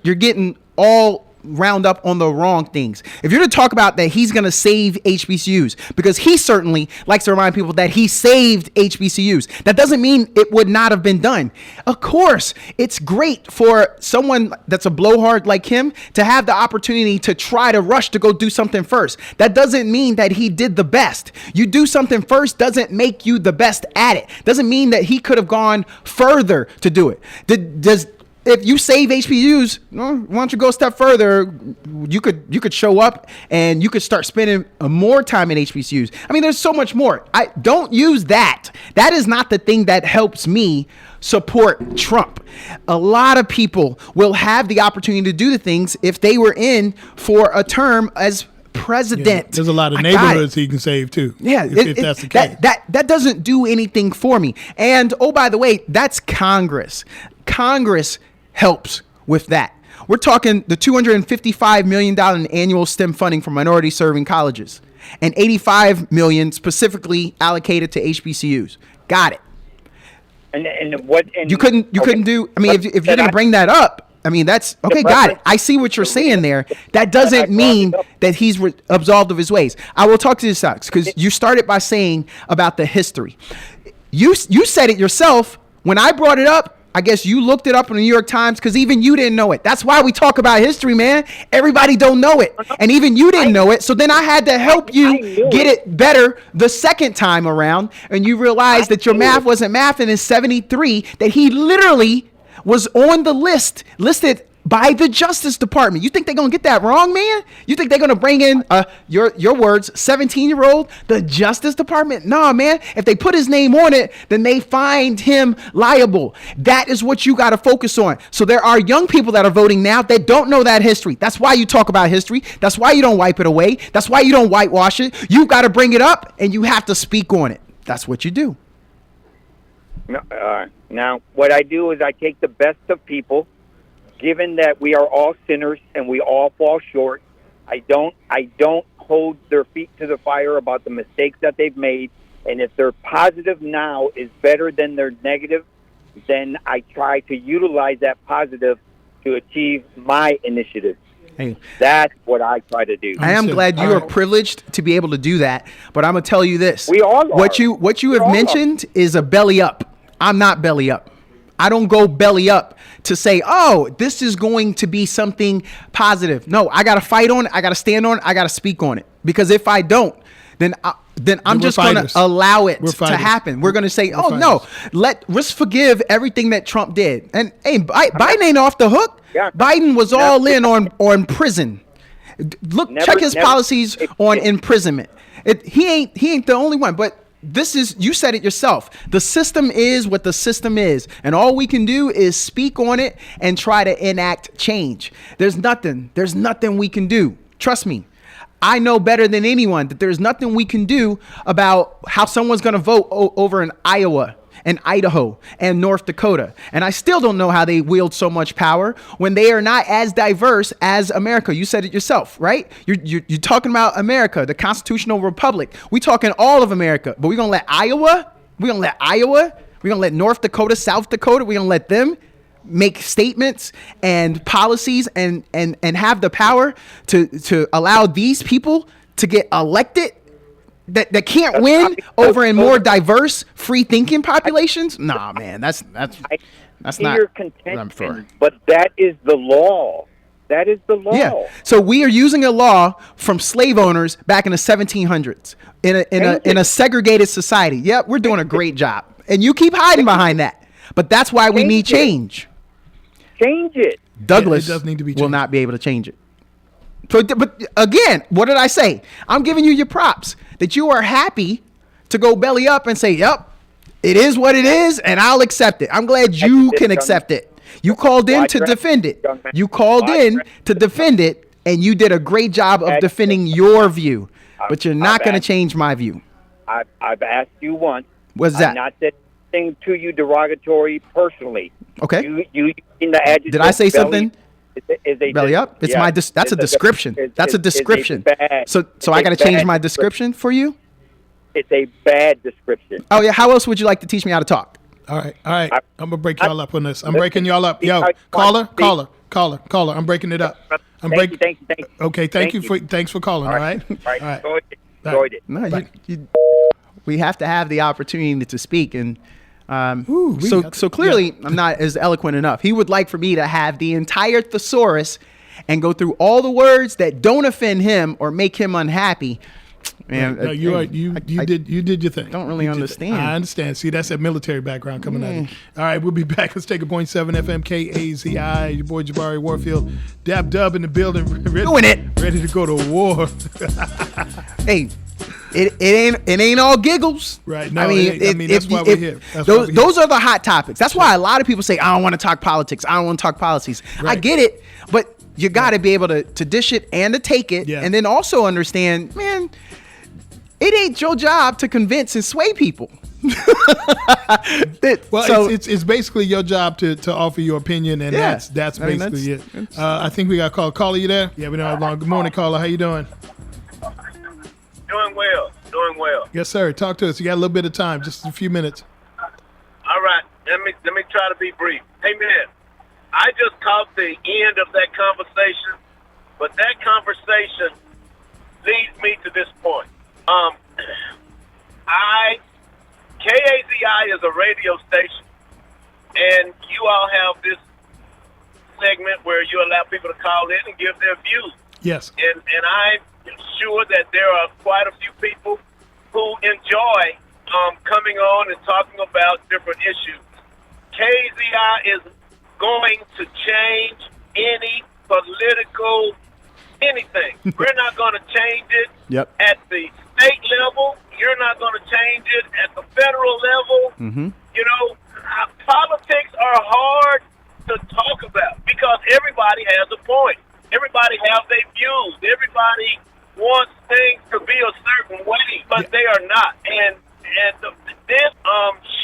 you're getting all round up on the wrong things. If you're to talk about that he's going to save HBCUs, because he certainly likes to remind people that he saved HBCUs, that doesn't mean it would not have been done. Of course, it's great for someone that's a blowhard like him to have the opportunity to try to rush to go do something first. That doesn't mean that he did the best. You do something first doesn't make you the best at it. Doesn't mean that he could have gone further to do it. If you save HBCUs, why don't you go a step further? You could show up and you could start spending more time in HBCUs. I mean, there's so much more. I don't use that. That is not the thing that helps me support Trump. A lot of people will have the opportunity to do the things if they were in for a term as president. Yeah, there's a lot of neighborhoods he can save too. Yeah, if that's the case. That doesn't do anything for me. And oh, by the way, that's Congress. Congress helps with that. We're talking the $255 million in annual STEM funding for minority serving colleges and $85 million specifically allocated to HBCUs. Got it. And what? And You couldn't do. I mean, if you're going to bring that up, I mean, that's okay. Got it. I see what you're saying there. That doesn't mean that he's absolved of his ways. I will talk to you, Sox, because you started by saying about the history. You said it yourself when I brought it up. I guess you looked it up in the New York Times because even you didn't know it. That's why we talk about history, man. Everybody don't know it. And even you didn't know it. So then I had to help you get it better the second time around. And you realized that your math wasn't math. And in 73, that he literally was on the listed by the Justice Department. You think they're going to get that wrong, man? You think they're going to bring in, your words, 17-year-old, the Justice Department? Nah, man. If they put his name on it, then they find him liable. That is what you got to focus on. So there are young people that are voting now that don't know that history. That's why you talk about history. That's why you don't wipe it away. That's why you don't whitewash it. You got to bring it up and you have to speak on it. That's what you do. Now, what I do is I take the best of people. Given that we are all sinners and we all fall short, I don't hold their feet to the fire about the mistakes that they've made. And if their positive now is better than their negative, then I try to utilize that positive to achieve my initiative. Hey, that's what I try to do. I am glad you are privileged to be able to do that. But I'm gonna tell you this: we all are. What you have mentioned is a belly up. I'm not belly up. I don't go belly up to say, oh, this is going to be something positive. No, I got to fight on it. I got to stand on it. I got to speak on it. Because if I don't, then I'm just going to allow it to happen. We're going to say, no, let's forgive everything that Trump did. And hey, Biden ain't off the hook. Yeah. Biden was all in on prison. Check his policies on imprisonment. He ain't the only one, but you said it yourself. The system is what the system is. And all we can do is speak on it and try to enact change. There's nothing we can do. Trust me. I know better than anyone that there's nothing we can do about how someone's going to vote over in Iowa. and Idaho and North Dakota. And I still don't know how they wield so much power when they are not as diverse as America. You said it yourself, right? You're talking about America, the constitutional republic. We talking all of America, but we're going to let Iowa, we're going to let North Dakota, South Dakota, we're going to let them make statements and policies and have the power to allow these people to get elected that can't win over in more diverse, free thinking populations? Nah, man, that's not your contention, but that is the law. That is the law. Yeah. So we are using a law from slave owners back in the 1700s in a segregated society. Yep, we're doing a great job, and you keep hiding behind that. But that's why we need change. Change it. Douglas It does need to be will changed. not be able to change it. So, but again, what did I say? I'm giving you your props that you are happy to go belly up and say, "Yep, it is what it is, and I'll accept it." I'm glad you can accept it. You called in to defend it. You called in to defend it, and you did a great job of defending your view. But you're not going to change my view. I've asked you once. What's that? I'm not saying anything to you derogatory personally. Okay. You in the adjective. Did I say something? Is a Belly up? It's my that's a description. That's a description. So I got to change my description for you? It's a bad description. Oh yeah, how else would you like to teach me how to talk? All right. I'm gonna break y'all up on this. I'm breaking y'all up. Yo, caller. I'm breaking it up. Thank you. Okay, thanks for calling. All right. All right. Enjoyed it. No, we have to have the opportunity to speak, and so clearly I'm not as eloquent enough. He would like for me to have the entire thesaurus and go through all the words that don't offend him or make him unhappy. Man, No, you did your thing. Don't really understand. I understand. See, that's that military background coming out of you. All right, we'll be back. Let's take a 0.7 FM KAZI. Your boy Jabari Warfield. Dab Dub in the building. Ready to go to war. Hey, it ain't all giggles. Right. No, I mean that's why we're here. Those are the hot topics. That's why a lot of people say, I don't want to talk politics. I don't want to talk policies. Right. I get it, but you got to be able to dish it and to take it. Yeah. And then also understand, man, it ain't your job to convince and sway people. It's basically your job to offer your opinion, and that's basically it. I think we got a call. Caller, you there? Yeah, we don't have long. Good morning, caller. How you doing? Doing well. Yes, sir. Talk to us. You got a little bit of time, just a few minutes. All right, let me try to be brief. Hey man, I just caught the end of that conversation, but that conversation leads me to this point. KAZI is a radio station, and you all have this segment where you allow people to call in and give their views. Yes. And I'm sure that there are quite a few people who enjoy coming on and talking about different issues. KZI is going to change any political anything. We're not going to change it at the state level. You're not going to change it at the federal level. Mm-hmm. You know, politics are hard to talk about because everybody has a point. Everybody has their views. Everybody wants things to be a certain way, but they are not. And this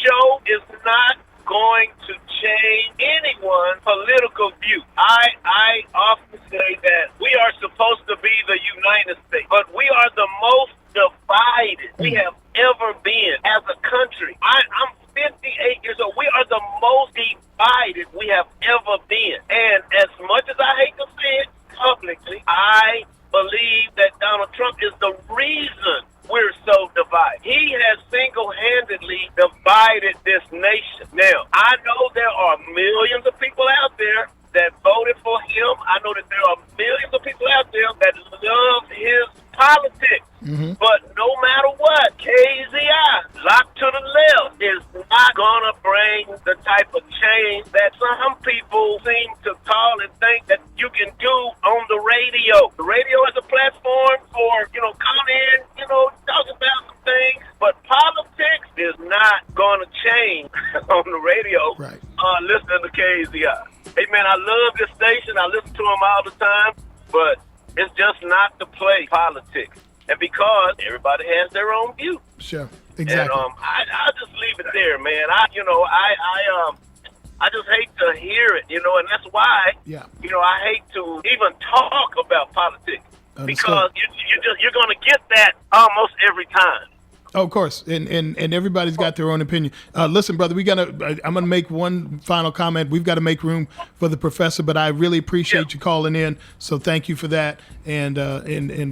show is not going to change anyone's political view. I often say that we are supposed to be the United States, but we are the most divided we have ever been as a country. I'm 58 years old. We are the most divided we have ever been. And as much as I hate to say it publicly, I believe that Donald Trump is the reason we're so divided. He has single-handedly divided this nation. Now, I know there are millions of people out there that voted for him. I know that there are millions of people out there that love his politics. Mm-hmm. But no matter what, KZI, locked to the left, is not going to bring the type of change that some people seem to call and think that you can do on the radio. The radio is a platform for, come in, talk about some things. But politics is not going to change on the radio. Right. Listening to KZI. Hey, man, I love this station. I listen to them all the time. But it's just not to play politics. And because everybody has their own view. Sure. Exactly. And I'll just leave it there, man. I just hate to hear it, and that's why, I hate to even talk about politics. Understood. Because you're going to get that almost every time. Oh, of course, and everybody's got their own opinion. Listen, brother, I'm gonna make one final comment. We've got to make room for the professor, but I really appreciate you calling in. So thank you for that, and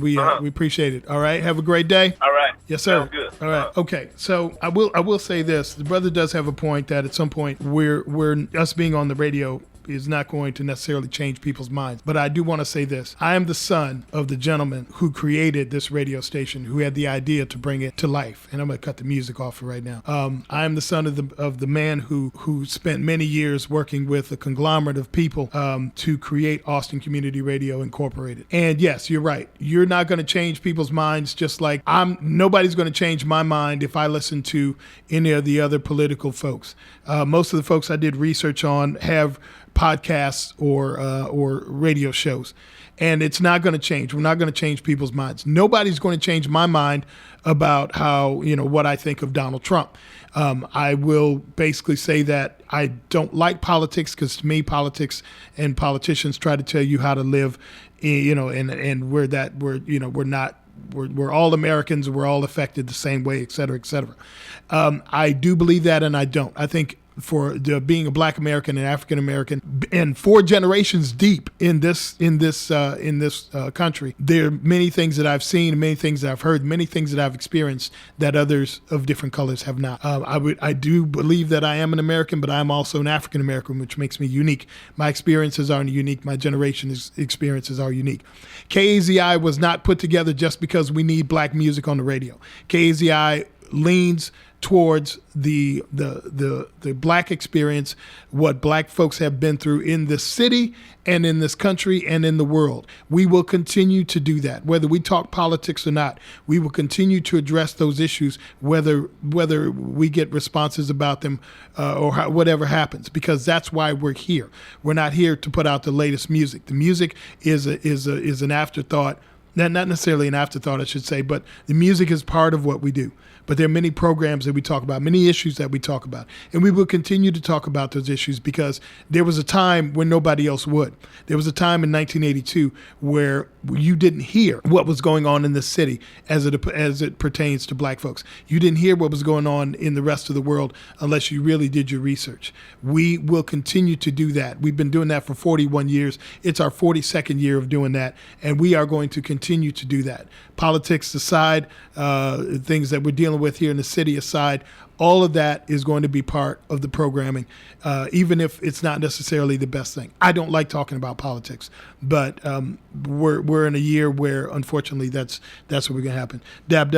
we appreciate it. All right, have a great day. All right. Yes, sir. Sounds good. All right. Okay. So I will say this: the brother does have a point that at some point we're us being on the radio is not going to necessarily change people's minds. But I do want to say this. I am the son of the gentleman who created this radio station, who had the idea to bring it to life. And I'm going to cut the music off for right now. I am the son of the man who spent many years working with a conglomerate of people to create Austin Community Radio Incorporated. And yes, you're right. You're not going to change people's minds, just like nobody's going to change my mind if I listen to any of the other political folks. Most of the folks I did research on have podcasts or radio shows, and it's not going to change. We're not going to change people's minds. Nobody's going to change my mind about what I think of Donald Trump. I will basically say that I don't like politics, because to me, politics and politicians try to tell you how to live, and we're all Americans. We're all affected the same way, et cetera, et cetera. I do believe that, and I don't. I think for being a Black American and African American, and 4 generations deep in this country, there are many things that I've seen, many things that I've heard, many things that I've experienced that others of different colors have not. I do believe that I am an American, but I'm also an African American, which makes me unique. My experiences are unique. My generation's experiences are unique. KAZI was not put together just because we need Black music on the radio. KAZI leans towards the Black experience, what Black folks have been through in this city and in this country and in the world. We will continue to do that, whether we talk politics or not. We will continue to address those issues, whether we get responses about them whatever happens, because that's why we're here. We're not here to put out the latest music. The music is an afterthought. Not necessarily an afterthought, I should say, but the music is part of what we do. But there are many programs that we talk about, many issues that we talk about. And we will continue to talk about those issues, because there was a time when nobody else would. There was a time in 1982 where you didn't hear what was going on in the city as it pertains to Black folks. You didn't hear what was going on in the rest of the world unless you really did your research. We will continue to do that. We've been doing that for 41 years. It's our 42nd year of doing that, and we are going to continue to do that. Politics aside, things that we're dealing with here in the city aside, all of that is going to be part of the programming, even if it's not necessarily the best thing. I don't like talking about politics, but we're in a year where, unfortunately, that's what we're going to happen. Dab,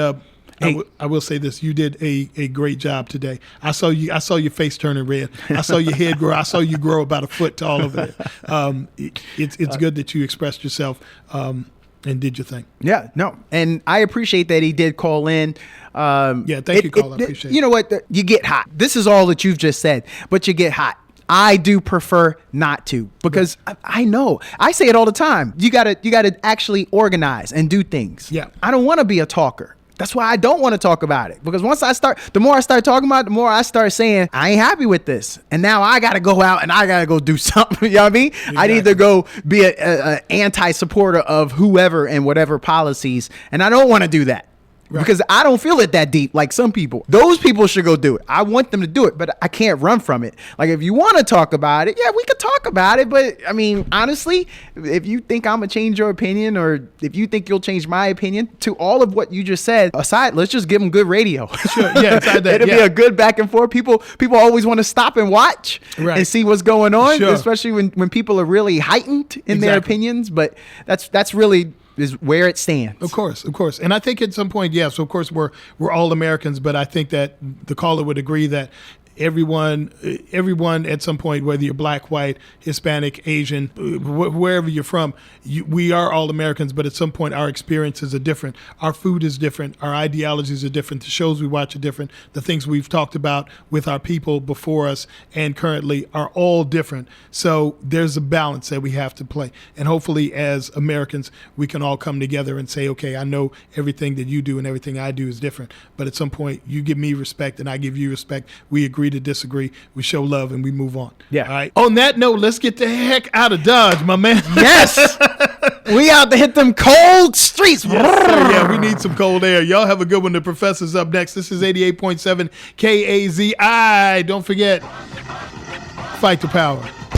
hey. I will say this: you did a great job today. I saw your face turning red. I saw your head grow. I saw you grow about a foot tall over there. It's good that you expressed yourself. And did your thing. Yeah, no. And I appreciate that he did call in. Thank you, Carl. I appreciate it. You know what? You get hot. This is all that you've just said, but you get hot. I do prefer not to, because I know. I say it all the time. You gotta actually organize and do things. Yeah. I don't want to be a talker. That's why I don't want to talk about it, because the more I start talking about it, the more I start saying, I ain't happy with this. And now I got to go out and I got to go do something. You know what I mean? Exactly. I need to go be an anti-supporter of whoever and whatever policies. And I don't want to do that. Right. Because I don't feel it that deep like some people. Those people should go do it. I want them to do it, but I can't run from it. Like, if you want to talk about it, yeah, we could talk about it. But I mean, honestly, if you think I'm going to change your opinion, or if you think you'll change my opinion, to all of what you just said aside, let's just give them good radio. Sure. Yeah, that, it'll be a good back and forth. People always want to stop and watch and see what's going on, especially when people are really heightened in their opinions. But that's really is where it stands. Of course. And I think at some point, yes, of course, we're all Americans, but I think that the caller would agree that everyone at some point, whether you're black, white, Hispanic, Asian, wherever you're from, we are all Americans, but at some point our experiences are different. Our food is different. Our ideologies are different. The shows we watch are different. The things we've talked about with our people before us and currently are all different. So there's a balance that we have to play. And hopefully as Americans, we can all come together and say, okay, I know everything that you do and everything I do is different. But at some point, you give me respect and I give you respect. We agree to disagree. We show love and we move on. Yeah. All right. On that note, let's get the heck out of Dodge, my man. Yes. We out to hit them cold streets. Yes, sir. Yeah, we need some cold air. Y'all have a good one. The Professor's up next. This is 88.7 KAZI. Don't forget, fight the power.